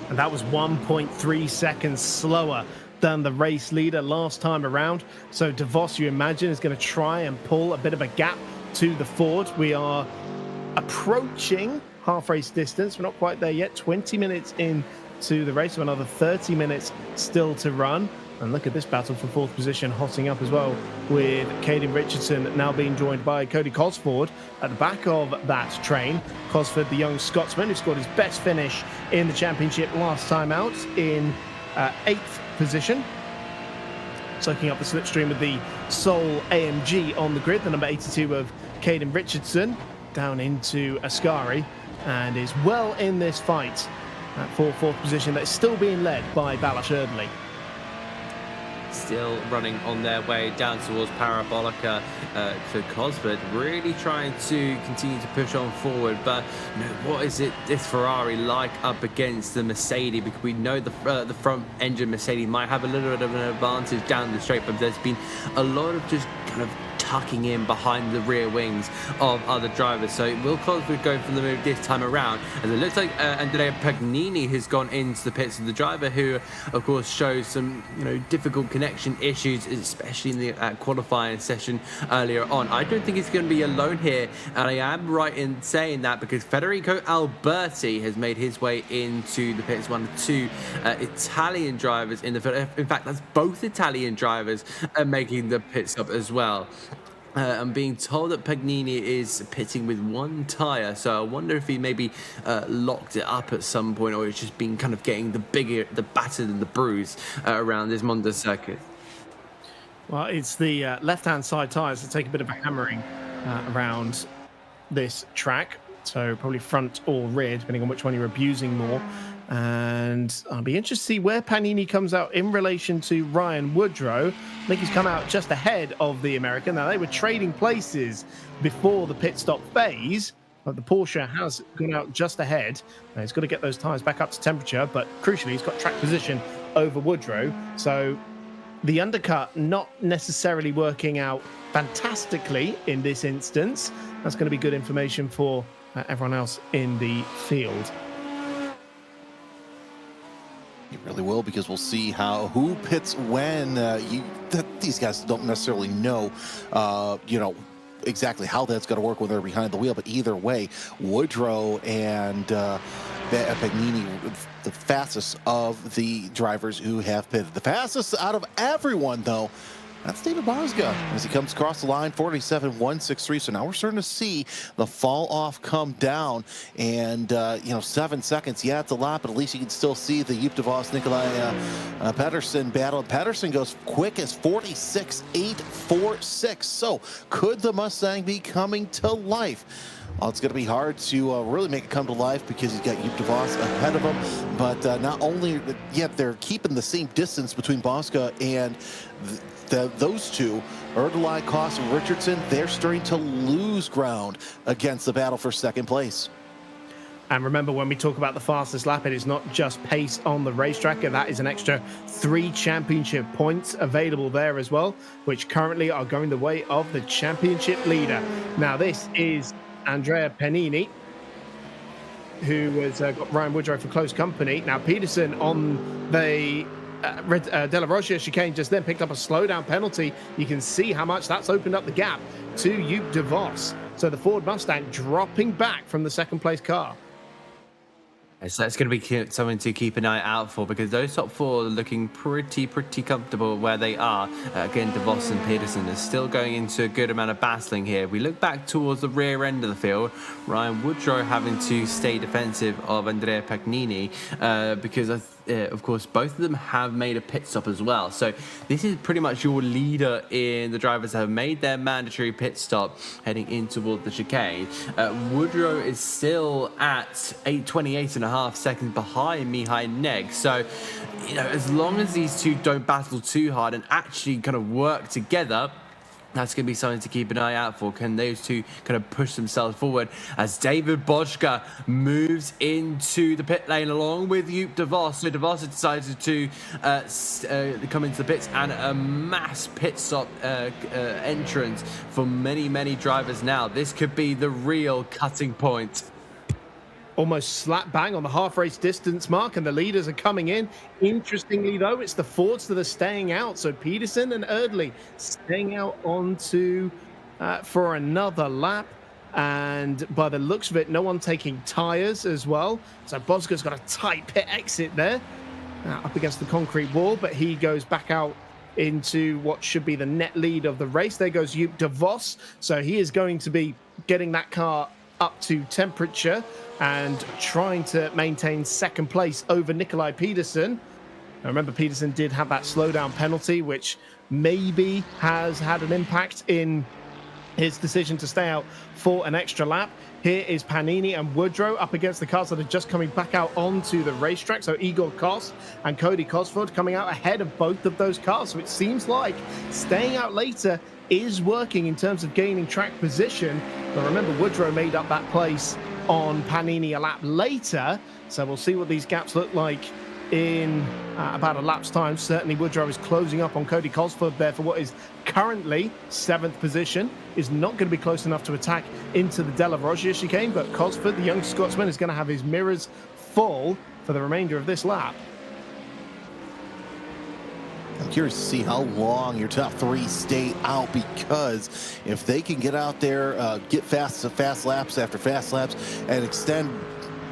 And that was 1.3 seconds slower than the race leader last time around. So de Vos, you imagine, is going to try and pull a bit of a gap to the Ford. We are approaching half race distance. We're not quite there yet. 20 minutes into the race, so another 30 minutes still to run. And look at this battle for fourth position hotting up as well, with Caden Richardson now being joined by Cody Cosford at the back of that train. Cosford, the young Scotsman who scored his best finish in the championship last time out in 8th position. Soaking up the slipstream with the Soul AMG on the grid, the number 82 of Caden Richardson down into Ascari, and is well in this fight for fourth position that is still being led by Balash Erdely. Still running on their way down towards Parabolica for Cosford, really trying to continue to push on forward. But you know, what is it this Ferrari like up against the Mercedes? Because we know the front engine Mercedes might have a little bit of an advantage down the straight, but there's been a lot of just kind of tucking in behind the rear wings of other drivers. So will Cosford go for the move this time around? And it looks like Andrea Pagnini has gone into the pits of the driver, who of course shows some difficult connection issues, especially in the qualifying session earlier on. I don't think he's going to be alone here, and I am right in saying that because Federico Alberti has made his way into the pits, one of two Italian drivers in the field. In fact, that's both Italian drivers making the pit stop as well. I'm being told that Pagnini is pitting with one tyre, so I wonder if he maybe locked it up at some point, or it's just been kind of getting the battered and the bruise around this Monza circuit. Well, it's the left-hand side tyres that take a bit of a hammering around this track. So probably front or rear, depending on which one you're abusing more. And I'll be interested to see where Panini comes out in relation to Ryan Woodrow. I think he's come out just ahead of the American. Now, they were trading places before the pit stop phase, but the Porsche has gone out just ahead. Now, he's got to get those tyres back up to temperature, but crucially, he's got track position over Woodrow. So the undercut not necessarily working out fantastically in this instance. That's going to be good information for everyone else in the field. It really will, because we'll see who pits when. These guys don't necessarily know, exactly how that's going to work when they're behind the wheel. But either way, Woodrow and Pagnini, the fastest of the drivers who have pitted. The fastest out of everyone, though, that's David Bosga as he comes across the line, 47.163. So now we're starting to see the fall off come down, and 7 seconds. Yeah, it's a lot, but at least you can still see the Joop de Vos Nikolai Pedersen battle. Pedersen goes quick as 46.846. So could the Mustang be coming to life? Well, it's going to be hard to really make it come to life, because he's got Joop de Vos ahead of him. But not only, they're keeping the same distance between Bosga and those two, Erdely, Koss, and Richardson. They're starting to lose ground against the battle for second place. And remember, when we talk about the fastest lap, it is not just pace on the racetrack, and that is an extra 3 championship points available there as well, which currently are going the way of the championship leader. Now, this is Andrea Panini, who has got Ryan Woodrow for close company. Now, Peterson on the De La Rocha chicane just then picked up a slowdown penalty. You can see how much that's opened up the gap to Joop de Vos. So the Ford Mustang dropping back from the second place car. So that's going to be something to keep an eye out for, because those top 4 are looking pretty comfortable where they are. Again, de Vos and Peterson are still going into a good amount of battling here. We look back towards the rear end of the field. Ryan Woodrow having to stay defensive of Andrea Pagnini because of course, both of them have made a pit stop as well. So this is pretty much your leader in the drivers that have made their mandatory pit stop heading in toward the chicane. Woodrow is still at 28.5 seconds behind Mihai Neg. So, as long as these two don't battle too hard and actually kind of work together, that's going to be something to keep an eye out for. Can those two kind of push themselves forward as David Bosga moves into the pit lane along with Joop de Vos? So de Vos has decided to come into the pits, and a mass pit stop entrance for many drivers now. This could be the real cutting point. Almost slap bang on the half race distance mark, and the leaders are coming in. Interestingly, though, it's the Fords that are staying out. So Peterson and Erdely staying out onto for another lap. And by the looks of it, no one taking tyres as well. So Bosga's got a tight pit exit there up against the concrete wall, but he goes back out into what should be the net lead of the race. There goes Joop de Vos. So he is going to be getting that car up to temperature and trying to maintain second place over Nikolai Peterson. Now, remember, Peterson did have that slowdown penalty, which maybe has had an impact in his decision to stay out for an extra lap. Here is Panini and Woodrow up against the cars that are just coming back out onto the racetrack. So Igor Koss and Cody Cosford coming out ahead of both of those cars. So it seems like staying out later is working in terms of gaining track position. But remember, Woodrow made up that place on Panini a lap later. So we'll see what these gaps look like in about a lap's time. Certainly Woodrow is closing up on Cody Cosford there for what is currently 7th position. Is not going to be close enough to attack into the De La Rocha chicane, but Cosford, the young Scotsman, is going to have his mirrors full for the remainder of this lap. I'm curious to see how long your top 3 stay out, because if they can get out there, get fast laps after fast laps, and extend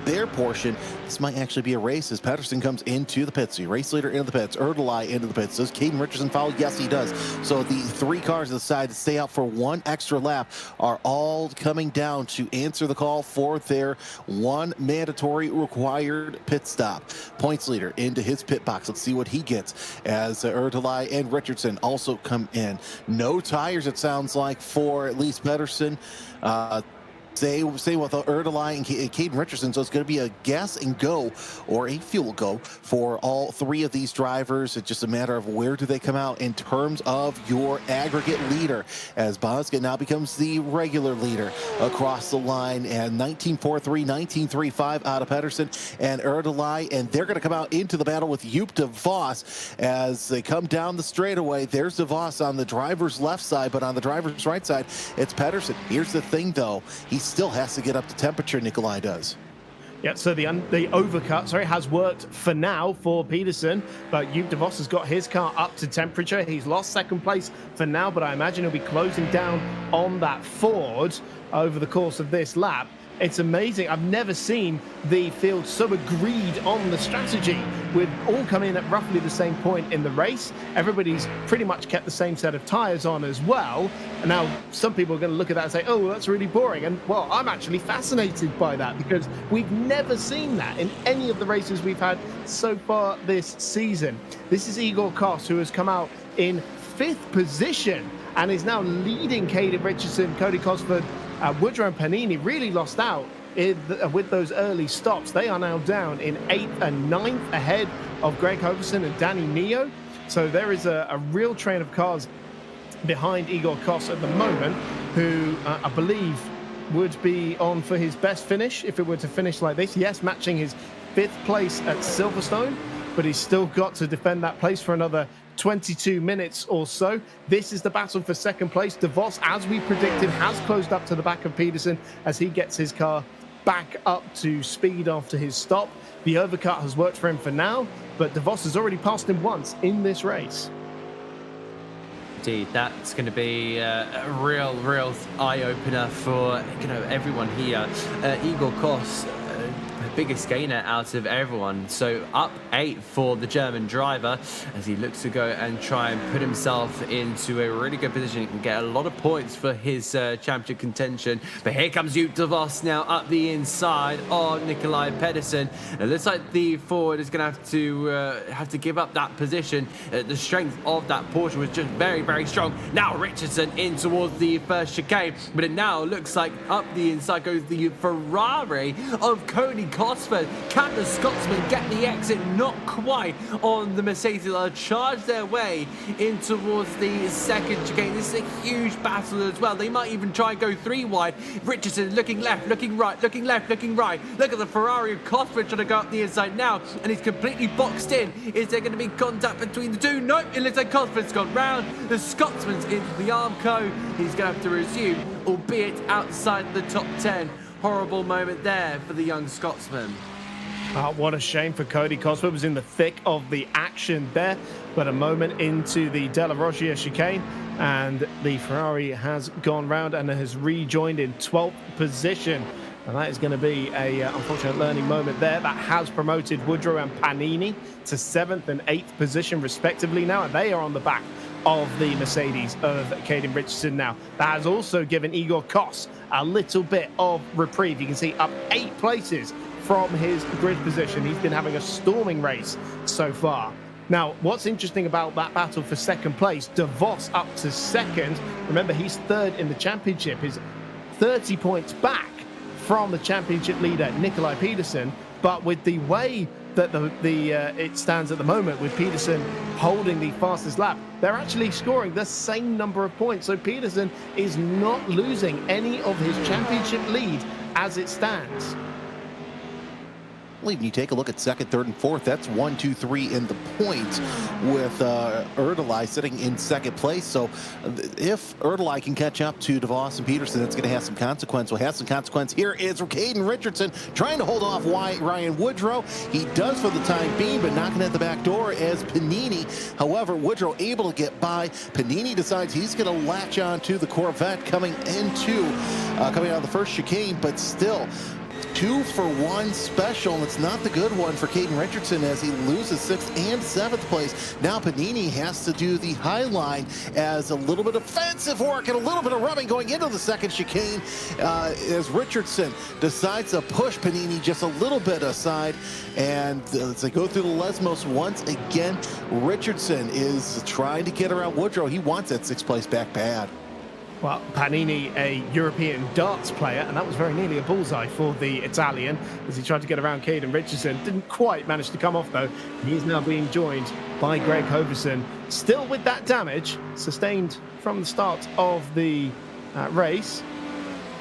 their portion, this might actually be a race as Pedersen comes into the pits. The race leader into the pits, Erdely into the pits. Does Caden Richardson follow? Yes, he does. So the 3 cars that decide to stay out for 1 extra lap are all coming down to answer the call for their 1 mandatory required pit stop. Points leader into his pit box. Let's see what he gets as Erdely and Richardson also come in. No tires, it sounds like, for at least Pedersen. Say with Erdely and Caden Richardson, so it's going to be a gas and go or a fuel go for all 3 of these drivers. It's just a matter of where do they come out in terms of your aggregate leader, as Bosca now becomes the regular leader across the line, and 19.43, 19.35 out of Pedersen and Erdely, and they're going to come out into the battle with Joop de Vos as they come down the straightaway. There's de Vos on the driver's left side, but on the driver's right side, it's Pedersen. Here's the thing, though. He still has to get up to temperature, Nikolai does. Yeah, so the overcut, has worked for now for Pedersen, but Joop de Vos has got his car up to temperature. He's lost second place for now, but I imagine he'll be closing down on that Ford over the course of this lap. It's amazing. I've never seen the field so agreed on the strategy. We've all come in at roughly the same point in the race. Everybody's pretty much kept the same set of tyres on as well. And now some people are going to look at that and say, oh, that's really boring. And, well, I'm actually fascinated by that because we've never seen that in any of the races we've had so far this season. This is Igor Kos, who has come out in 5th position and is now leading Caden Richardson, Cody Cosford, Woodrow and Panini really lost out with those early stops. They are now down in 8th and 9th ahead of Greg Hoverson and Danny Neo. So there is a real train of cars behind Igor Kos at the moment, who I believe would be on for his best finish if it were to finish like this. Yes, matching his 5th place at Silverstone, but he's still got to defend that place for another 22 minutes or so. This is the battle for second place. De Vos, as we predicted, has closed up to the back of Pedersen as he gets his car back up to speed after his stop. The overcut has worked for him for now, but De Vos has already passed him once in this race. Indeed, that's going to be a real eye-opener for everyone here. Igor Kos, biggest gainer out of everyone, so up 8 for the German driver as he looks to go and try and put himself into a really good position. He can get a lot of points for his championship contention, but here comes Joop de Vos now up the inside of Nikolai Pedersen. It looks like the Ford is going to have to give up that position. The strength of that Porsche was just very strong. Now Richardson in towards the first chicane, but it now looks like up the inside goes the Ferrari of Cody Cosford. Can the Scotsman get the exit? Not quite on the Mercedes. They'll charge their way in towards the second chicane. This is a huge battle as well. They might even try and go 3 wide. Richardson looking left, looking right, looking left, looking right. Look at the Ferrari of Cosford trying to go up the inside now, and he's completely boxed in. Is there going to be contact between the two? Nope, it looks like Cosford's gone round. The Scotsman's into the Armco. He's going to have to resume, albeit outside the top 10. Horrible moment there for the young Scotsman. What a shame for Cody Cosford. Was in the thick of the action there, but a moment into the Della Roggia chicane, and the Ferrari has gone round and has rejoined in 12th position. And that is going to be a unfortunate learning moment there. That has promoted Woodrow and Panini to 7th and 8th position respectively now, and they are on the back of the Mercedes of Caden Richardson now. That has also given Igor Kos a little bit of reprieve. You can see up 8 places from his grid position. He's been having a storming race so far. Now, what's interesting about that battle for second place, De Vos up to 2nd. Remember, he's 3rd in the championship. He's 30 points back from the championship leader, Nikolai Pedersen. But with the way that it stands at the moment, with Pedersen holding the fastest lap, they're actually scoring the same number of points. So Pedersen is not losing any of his championship lead as it stands. When you take a look at 2nd, 3rd, and 4th, that's 1, 2, 3 in the points, with Erdely sitting in 2nd place. So if Erdely can catch up to De Vos and Pedersen, that's going to have some consequence. Will have some consequence. Here is Caden Richardson trying to hold off Ryan Woodrow. He does for the time being, but knocking at the back door as Panini. However, Woodrow able to get by. Panini decides he's going to latch on to the Corvette coming out of the first chicane, but still 2-for-1 special, and it's not the good one for Caden Richardson as he loses 6th and 7th place. Now Panini has to do the high line as a little bit of offensive work and a little bit of rubbing going into the second chicane as Richardson decides to push Panini just a little bit aside. And as they go through the Lesmos once again, Richardson is trying to get around Woodrow. He wants that 6th place back bad. Well, Panini, a European darts player, and that was very nearly a bullseye for the Italian as he tried to get around Caden Richardson. Didn't quite manage to come off, though. He's now being joined by Greg Hoverson, still with that damage sustained from the start of the race.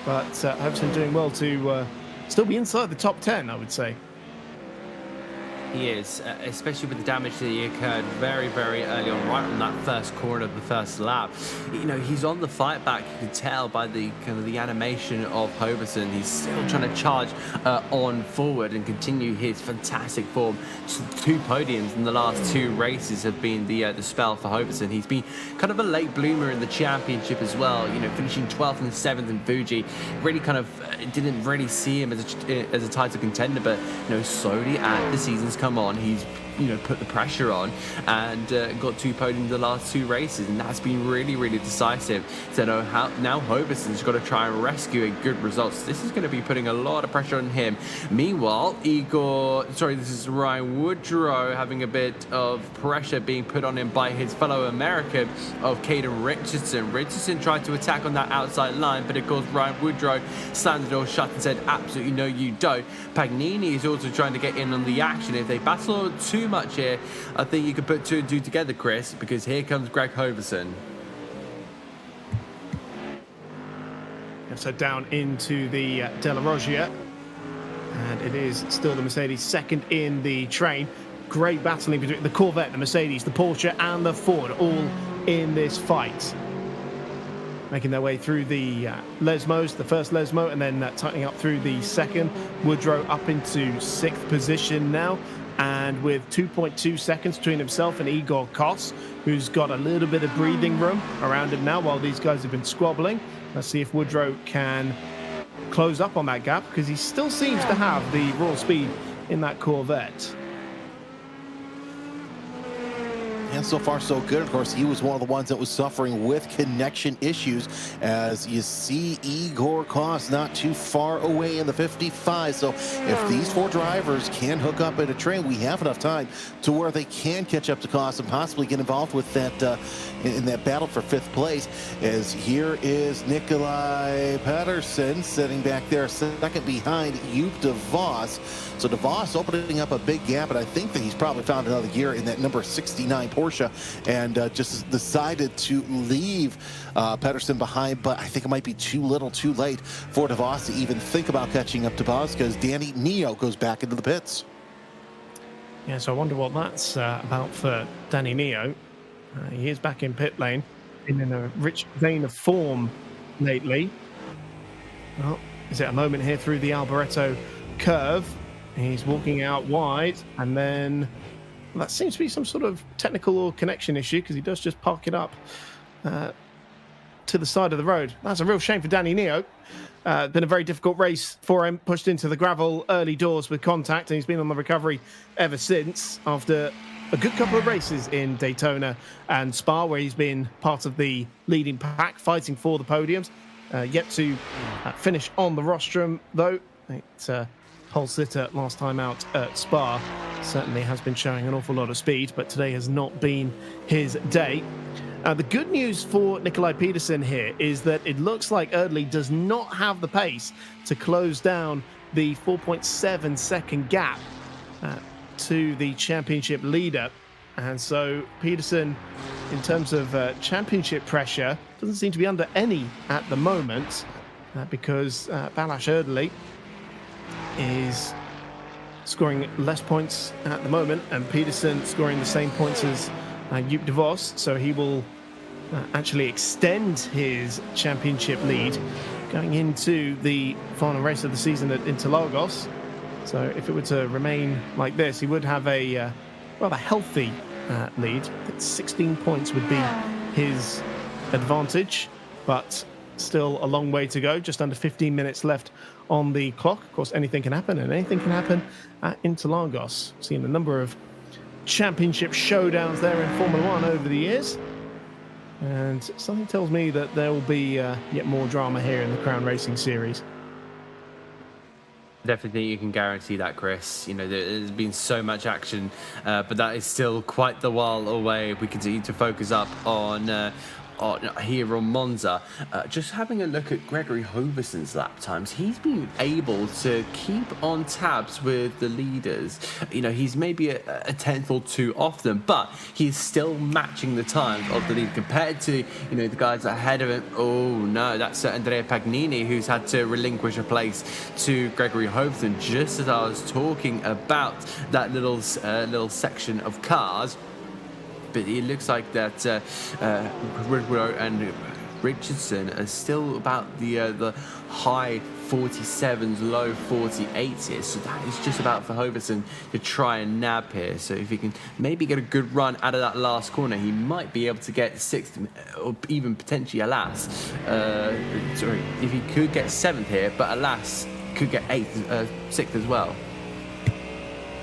But Hoverson doing well to still be inside the top 10, I would say. He is, especially with the damage that he occurred very, very early on, right on that first corner of the first lap. You know, he's on the fight back. You can tell by the kind of the animation of Hoverson. He's still trying to charge on forward and continue his fantastic form. Just 2 podiums in the last 2 races have been the spell for Hoverson. He's been kind of a late bloomer in the championship as well. You know, finishing 12th and 7th in Fuji. Really kind of didn't really see him as a title contender, but you know, slowly as the season's come on, he's put the pressure on and got 2 podiums in the last 2 races, and that's been really, really decisive. So now Hoverson's got to try and rescue a good result. So this is going to be putting a lot of pressure on him. Meanwhile, this is Ryan Woodrow having a bit of pressure being put on him by his fellow American of Caden Richardson. Richardson tried to attack on that outside line, but of course Ryan Woodrow slammed the door shut and said, absolutely no you don't. Pagnini is also trying to get in on the action. If they battle too much here, I think you could put 2 and 2 together, Chris, because here comes Greg Hoverson. So down into the De La Roggia, and it is still the Mercedes second in the train. Great battling between the Corvette, the Mercedes, the Porsche and the Ford, all in this fight. Making their way through the Lesmos, the first Lesmo, and then tightening up through the second. Woodrow up into 6th position now, and with 2.2 seconds between himself and Igor Kos, who's got a little bit of breathing room around him now while these guys have been squabbling. Let's see if Woodrow can close up on that gap, because he still seems to have the raw speed in that Corvette. And so far, so good. Of course, he was one of the ones that was suffering with connection issues. As you see, Igor Kos not too far away in the 55. So if these 4 drivers can hook up at a train, we have enough time to where they can catch up to Kos and possibly get involved with that in that battle for 5th place. As here is Nikolai Patterson sitting back there, second behind Joop de Vos. So de Vos opening up a big gap, and I think that he's probably found another gear in that number 69 Porsche and just decided to leave Pedersen behind, but I think it might be too little too late for de Vos to even think about catching up to Vos, because Danny Neo goes back into the pits. Yeah, so I wonder what that's about for Danny Neo. He is back in pit lane, in a rich vein of form lately. Well, is it a moment here through the Alboreto curve? He's walking out wide, and then that seems to be some sort of technical or connection issue, because he does just park it up to the side of the road. That's a real shame for Danny Neo. Been a very difficult race for him, pushed into the gravel early doors with contact, and he's been on the recovery ever since, after a good couple of races in Daytona and Spa, where he's been part of the leading pack, fighting for the podiums. Yet to finish on the rostrum, though. It's pole sitter last time out at Spa. Certainly has been showing an awful lot of speed, but today has not been his day. The good news for Nikolai Peterson here is that it looks like Erdely does not have the pace to close down the 4.7 second gap to the championship leader. And so Peterson, in terms of championship pressure, doesn't seem to be under any at the moment, because Balázs Erdely is scoring less points at the moment, and Peterson scoring the same points as Joop de Vos, so he will actually extend his championship lead going into the final race of the season at Interlagos. So if it were to remain like this, he would have a rather healthy lead. 16 points would be his advantage, but still a long way to go. Just under 15 minutes left on the clock. Of course, anything can happen, and anything can happen at Interlagos. Seen a number of championship showdowns there in Formula One over the years. And something tells me that there will be yet more drama here in the Crown Racing Series. Definitely think you can guarantee that, Chris. You know, there's been so much action, but that is still quite the while away if we continue to focus up on here on Monza. Just having a look at Gregory Hoverson's lap times, he's been able to keep on tabs with the leaders. You know, he's maybe a tenth or two off them, but he's still matching the times of the lead compared to, you know, the guys ahead of him. Oh no, that's Andrea Pagnini who's had to relinquish a place to Gregory Hoverson, just as I was talking about that little section of cars. But it looks like that Woodrow and Richardson are still about the high 47s, low 48s here. So that is just about for Hoverson to try and nab here. So if he can maybe get a good run out of that last corner, he might be able to get 6th or even potentially alas. Sorry, if he could get 7th here, but alas, could get 6th as well.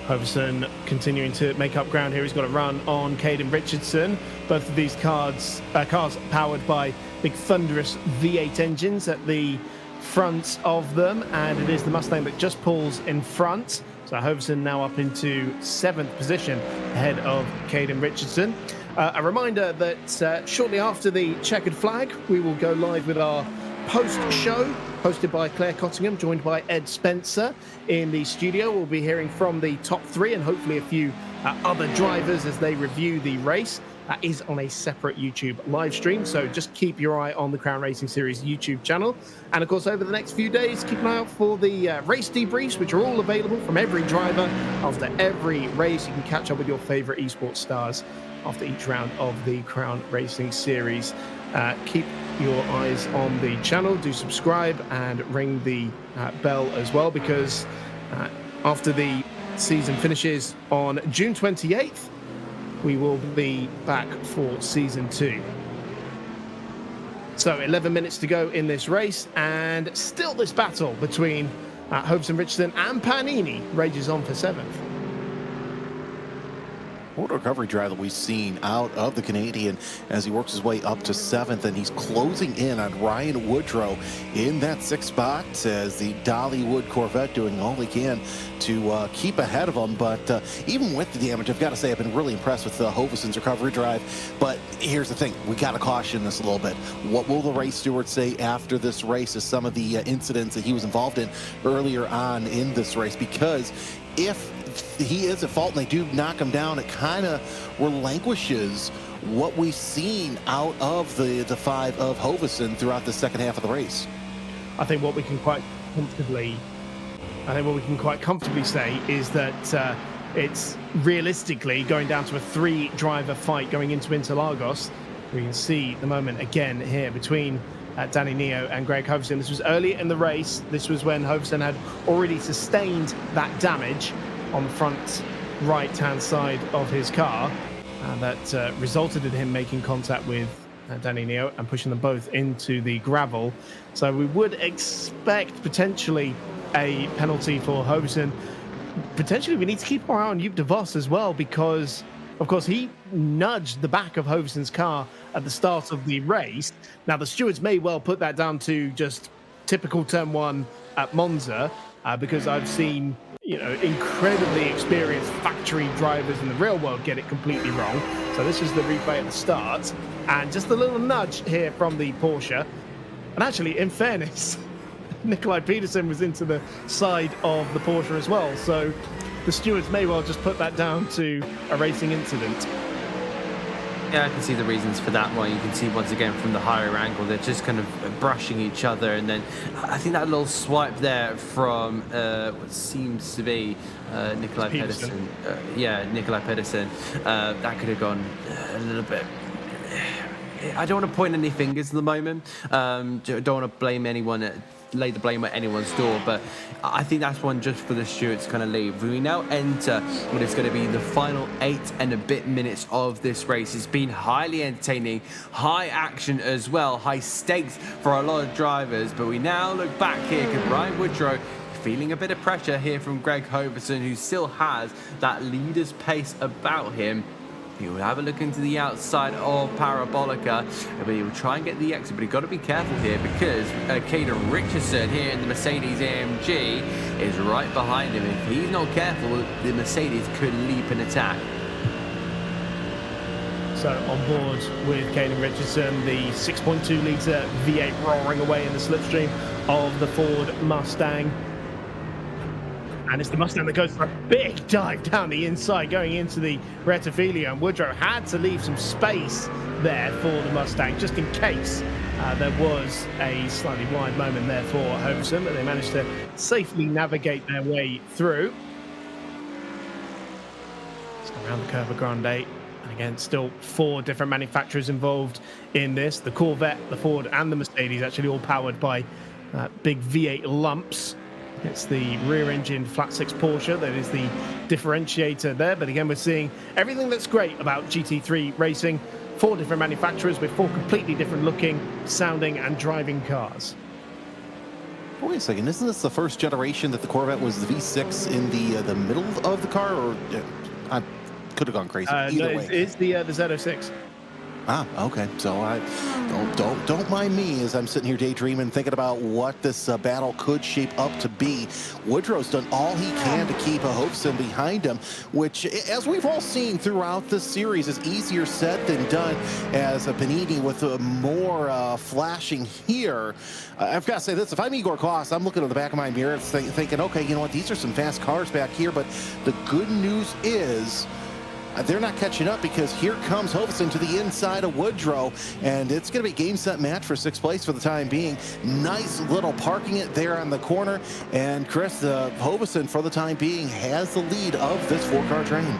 Hoverson continuing to make up ground here. He's got a run on Caden Richardson. Both of these cars powered by big thunderous V8 engines at the front of them, and it is the Mustang that just pulls in front. So Hoverson now up into 7th position ahead of Caden Richardson. A reminder that shortly after the checkered flag, we will go live with our post-show, hosted by Claire Cottingham, joined by Ed Spencer in the studio. We'll be hearing from the top 3 and hopefully a few other drivers as they review the race. That is on a separate YouTube live stream, so just keep your eye on the Crown Racing Series YouTube channel. And of course, over the next few days, keep an eye out for the race debriefs, which are all available from every driver after every race. You can catch up with your favorite esports stars after each round of the Crown Racing Series. Keep your eyes on the channel, do subscribe and ring the bell as well, because after the season finishes on June 28th, we will be back for season 2. So 11 minutes to go in this race, and still this battle between Hoverson, Richardson and Pagnini rages on for 7th. What a recovery drive that we've seen out of the Canadian as he works his way up to 7th, and he's closing in on Ryan Woodrow in that 6th spot as the Dollywood Corvette doing all he can to keep ahead of him. But even with the damage, I've got to say I've been really impressed with Hoverson's recovery drive. But here's the thing, we got to caution this a little bit. What will the race stewards say after this race as some of the incidents that he was involved in earlier on in this race? Because if he is at fault and they do knock him down, it kind of relinquishes what we've seen out of the 5 of Hoverson throughout the second half of the race. I think what we can quite comfortably say is that it's realistically going down to a 3-driver fight going into Interlagos. We can see the moment again here between Danny Neo and Greg Hoverson. This was early in the race. This was when Hoverson had already sustained that damage on the front right-hand side of his car, that resulted in him making contact with Danny Neo and pushing them both into the gravel. So we would expect potentially a penalty for Hoverson. Potentially we need to keep our eye on Joop de Vos as well, because of course he nudged the back of Hoverson's car at the start of the race. Now the stewards may well put that down to just typical turn 1 at Monza, because I've seen, you know, incredibly experienced factory drivers in the real world get it completely wrong. So this is the replay at the start, and just a little nudge here from the Porsche. And actually, in fairness, Nikolai Peterson was into the side of the Porsche as well. So the stewards may well just put that down to a racing incident. Yeah, I can see the reasons for that one. You can see once again from the higher angle, they're just kind of brushing each other. And then I think that little swipe there from what seems to be Nikolai Pedersen. Nikolai Pedersen. That could have gone a little bit. I don't want to point any fingers at the moment. Don't want to blame anyone lay the blame at anyone's door, but I think that's one just for the stewards to kind of leave. We now enter what is going to be the final 8 and a bit minutes of this race. It's been highly entertaining, high action as well, high stakes for a lot of drivers, but we now look back here because Ryan Woodrow feeling a bit of pressure here from Greg Hoverson, who still has that leader's pace about him. He will have a look into the outside of Parabolica, but he will try and get the exit, but you've got to be careful here because Caden Richardson here in the Mercedes-AMG is right behind him. If he's not careful, the Mercedes could leap and attack. So on board with Caden Richardson, the 6.2 litre V8 roaring away in the slipstream of the Ford Mustang. And it's the Mustang that goes for a big dive down the inside, going into the Rettifilo. And Woodrow had to leave some space there for the Mustang, just in case there was a slightly wide moment there for Hoverson, but they managed to safely navigate their way through. It's around the Curva Grande. And again, still 4 different manufacturers involved in this. The Corvette, the Ford, and the Mercedes, actually all powered by big V8 lumps. It's the rear-engine flat-six Porsche that is the differentiator there. But again, we're seeing everything that's great about GT3 racing. 4 different manufacturers with 4 completely different looking, sounding, and driving cars. Wait a second, isn't this the first generation that the Corvette was the V6 in the middle of the car? Or I could have gone crazy. Either way. It's the Z06. Ah, okay. So I don't mind me as I'm sitting here daydreaming, thinking about what this battle could shape up to be. Woodrow's done all he can to keep Hoverson behind him, which, as we've all seen throughout this series, is easier said than done. As a Panini with more flashing here, I've got to say this: if I'm Igor Koss, I'm looking at the back of my mirror thinking, okay, you know what? These are some fast cars back here, but the good news is, they're not catching up because here comes Hoverson to the inside of Woodrow, and it's going to be game, set, match for 6th place for the time being. Nice little parking it there on the corner, and Chris, Hoverson for the time being has the lead of this 4-car train.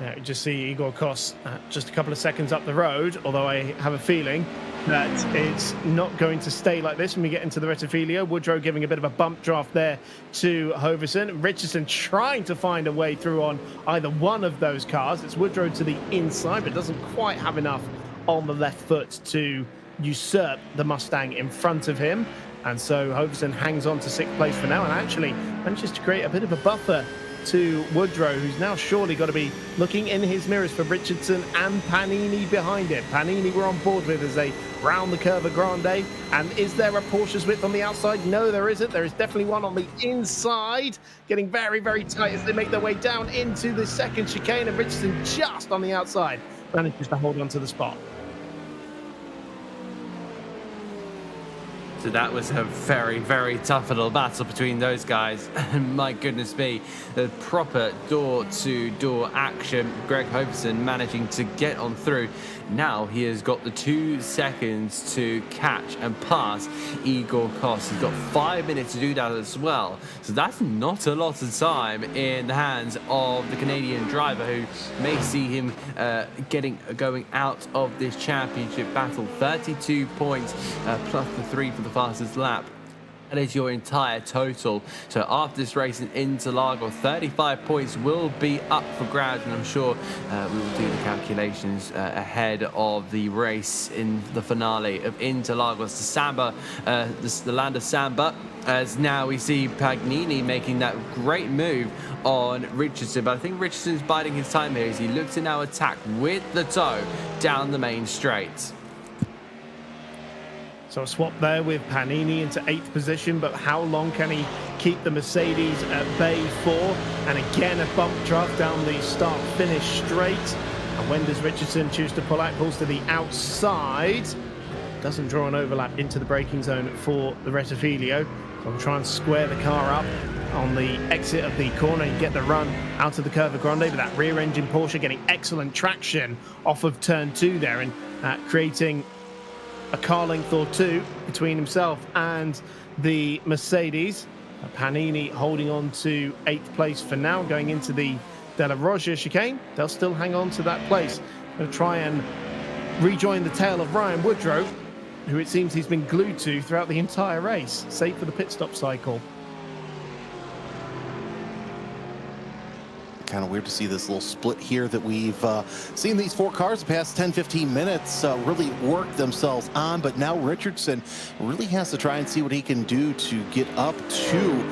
Yeah, you just see Igor Koss just a couple of seconds up the road, although I have a feeling that it's not going to stay like this when we get into the Rettifilo. Woodrow giving a bit of a bump draft there to Hoverson. Richardson trying to find a way through on either one of those cars. It's Woodrow to the inside, but doesn't quite have enough on the left foot to usurp the Mustang in front of him. And so Hoverson hangs on to 6th place for now and actually manages to create a bit of a buffer to Woodrow, who's now surely got to be looking in his mirrors for Richardson and Panini behind it. Panini we're on board with as they round the Curva Grande. And is there a Porsche's width on the outside? No, there isn't. There is definitely one on the inside, getting very, very tight as they make their way down into the second chicane, and Richardson just on the outside manages to hold on to the spot. So that was a very, very tough little battle between those guys. And my goodness me, the proper door-to-door action. Greg Hoverson managing to get on through. Now he has got the 2 seconds to catch and pass Igor Koss. He's got 5 minutes to do that as well. So that's not a lot of time in the hands of the Canadian driver, who may see him going out of this championship battle. 32 points plus the 3 for the fastest lap. That is your entire total. So after this race in Interlagos, 35 points will be up for grabs, and I'm sure we will do the calculations ahead of the race in the finale of Interlagos. The Samba, the land of Samba, as now we see Pagnini making that great move on Richardson, but I think Richardson's biding his time here as he looks to now attack with the toe down the main straight. So a swap there with Panini into 8th position, but how long can he keep the Mercedes at bay for? And again, a bump draft down the start-finish straight. And when does Richardson choose to pull out? Pulls to the outside. Doesn't draw an overlap into the braking zone for the Rettifilo. So I'll try and square the car up on the exit of the corner and get the run out of the Curva Grande. But that rear-engine Porsche getting excellent traction off of turn 2 there, and creating a car length or 2 between himself and the Mercedes. Panini holding on to 8th place for now, going into the De La Roja chicane. They'll still hang on to that place. Going to try and rejoin the tail of Ryan Woodrow. who it seems he's been glued to throughout the entire race, save for the pit stop cycle. Kind of weird to see this little split here that we've seen these four cars the past 10-15 minutes really work themselves on, but now Richardson really has to try and see what he can do to get up to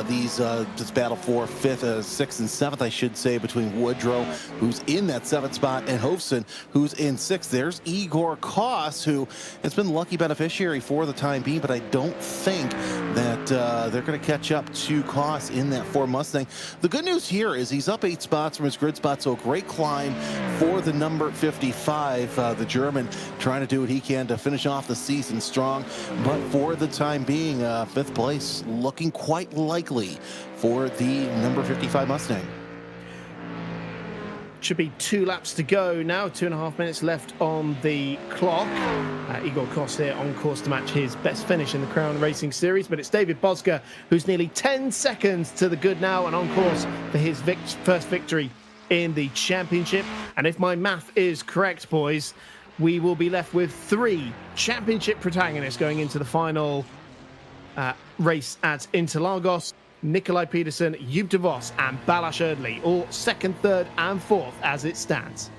this battle for 5th, 6th, and 7th, I should say, between Woodrow, who's in that 7th spot, and Hofsson, who's in 6th. There's Igor Koss, who has been the lucky beneficiary for the time being, but I don't think that they're going to catch up to Koss in that Ford Mustang. The good news here is he's up 8 spots from his grid spot, so a great climb for the number 55, the German, trying to do what he can to finish off the season strong, but for the time being, 5th place looking quite likely for the number 55 Mustang. Should be 2 laps to go now, 2.5 minutes left on the clock. Igor Koss here on course to match his best finish in the Crown Racing Series, but it's David Bosger who's nearly 10 seconds to the good now and on course for his first victory in the championship. And if my math is correct, boys, we will be left with 3 championship protagonists going into the final race at Interlagos. Nikolai Peterson, Joop de Vos and Balázs Erdely, all 2nd, 3rd and 4th as it stands.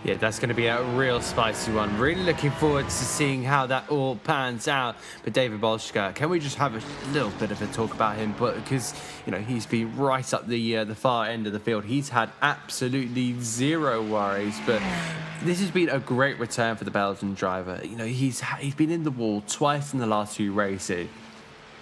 Yeah, that's going to be a real spicy one. Really looking forward to seeing how that all pans out. But David Bosger, can we just have a little bit of a talk about him? But because, you know, he's been right up the far end of the field. He's had absolutely 0 worries. But this has been a great return for the Belgian driver. You know, he's been in the wall twice in the last 2 races.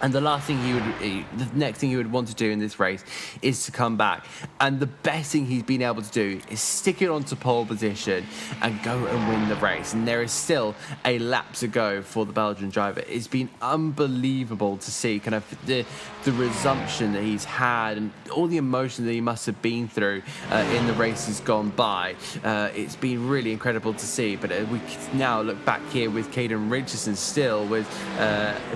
And the next thing he would want to do in this race is to come back. And the best thing he's been able to do is stick it onto pole position and go and win the race. And there is still a lap to go for the Belgian driver. It's been unbelievable to see kind of the resumption that he's had and all the emotion that he must have been through in the races gone by. It's been really incredible to see. But we now look back here with Caden Richardson still with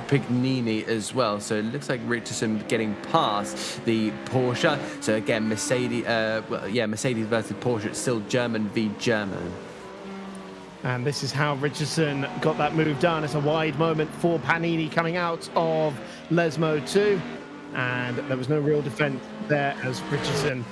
Pignini as well. So it looks like Richardson getting past the Porsche. So again, Mercedes versus Porsche. It's still German v German. And this is how Richardson got that move done. It's a wide moment for Panini coming out of Lesmo 2. And there was no real defense there as Richardson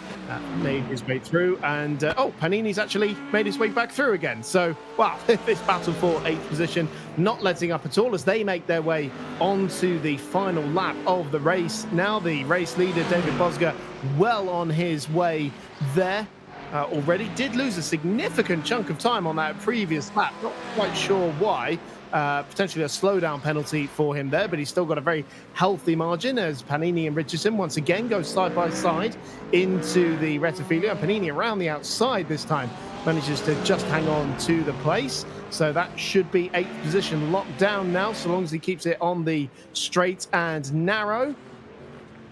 made his way through. And, Panini's actually made his way back through again. So, wow, this battle for 8th position, not letting up at all as they make their way onto the final lap of the race. Now the race leader, David Bosger, well on his way there. Already did lose a significant chunk of time on that previous lap. Not quite sure why. Potentially a slowdown penalty for him there, but he's still got a very healthy margin as Panini and Richardson once again go side by side into the Rettifilia. Panini around the outside this time manages to just hang on to the place. So that should be 8th position locked down now, so long as he keeps it on the straight and narrow.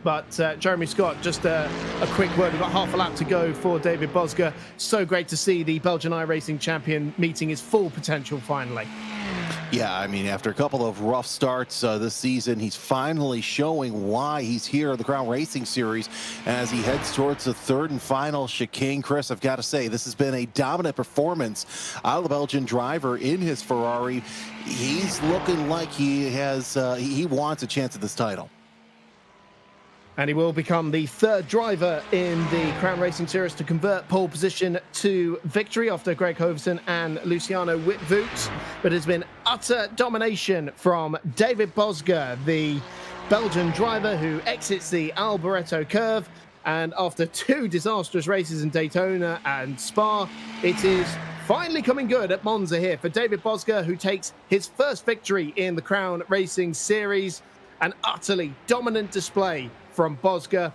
But Jeremy Scott, just a quick word. We've got half a lap to go for David Bosger. So great to see the Belgian iRacing champion meeting his full potential finally. Yeah, I mean, after a couple of rough starts this season, he's finally showing why he's here at the Crown Racing Series as he heads towards the 3rd and final chicane. Chris, I've got to say, this has been a dominant performance out of the Belgian driver in his Ferrari. He's looking like he has, he wants a chance at this title. And he will become the 3rd driver in the Crown Racing Series to convert pole position to victory after Greg Hoverson and Luciano Witvoet. But it's been utter domination from David Bosger, the Belgian driver who exits the Alboreto curve. And after 2 disastrous races in Daytona and Spa, it is finally coming good at Monza here for David Bosger, who takes his first victory in the Crown Racing Series. An utterly dominant display from Bosger.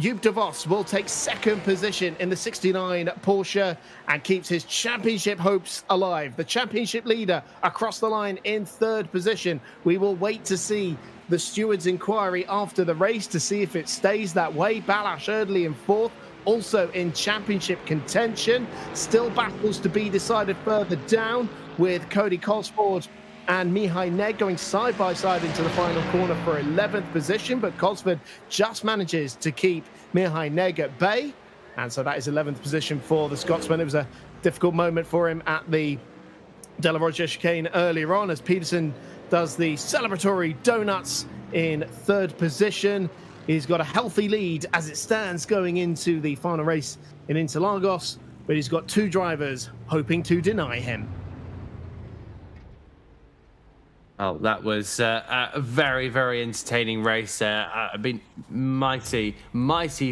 Joop de Vos will take 2nd position in the 69 Porsche and keeps his championship hopes alive. The championship leader across the line in 3rd position. We will wait to see the steward's inquiry after the race to see if it stays that way. Balázs Erdely in 4th, also in championship contention. Still battles to be decided further down with Cody Cosford and Mihai Neg going side by side into the final corner for 11th position, but Cosford just manages to keep Mihai Neg at bay, and so that is 11th position for the Scotsman. It was a difficult moment for him at the De La Rocha chicane earlier on as Peterson does the celebratory donuts in third position. He's got a healthy lead as it stands going into the final race in Interlagos, but he's got two drivers hoping to deny him. Oh, that was a very, very entertaining race there. I mean, mighty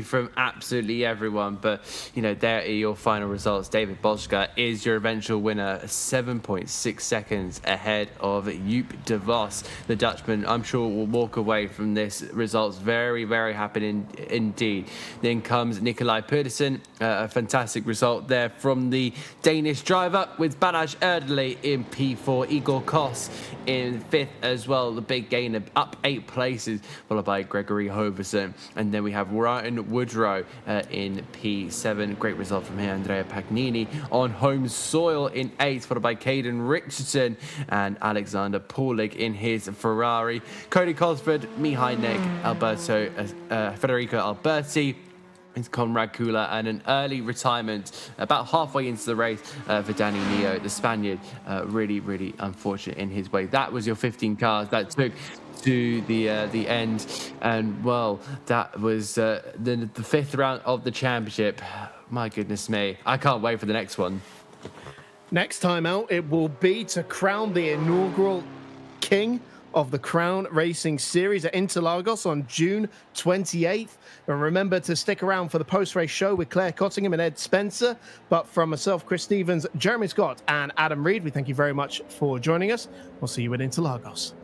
from absolutely everyone. But, you know, there are your final results. David Boschke is your eventual winner, 7.6 seconds ahead of Joop de Vos. The Dutchman, I'm sure, will walk away from this results very, very happy indeed. Then comes Nikolai Pedersen, a fantastic result there from the Danish driver, with Balázs Erdely in P4, Igor Kos in fifth as well, the big gainer up 8 places, followed by Gregory Hoverson. And then we have Ryan Woodrow in P7. Great result from here. Andrea Pagnini on home soil in 8th, followed by Caden Richardson and Alexander Paulig in his Ferrari. Cody Cosford, Mihai Nek, Federico Alberti, it's Conrad Kula, and an early retirement about halfway into the race for Danny Neo, the Spaniard. Really, really unfortunate in his way. That was your 15 cars that took to the end, and well, that was the 5th round of the championship. My goodness me, I can't wait for the next one. Next time out, it will be to crown the inaugural king of the Crown Racing Series at Interlagos on June 28th. And remember to stick around for the post-race show with Claire Cottingham and Ed Spencer. But from myself, Chris Stevens, Jeremy Scott, and Adam Reed, we thank you very much for joining us. We'll see you at Interlagos.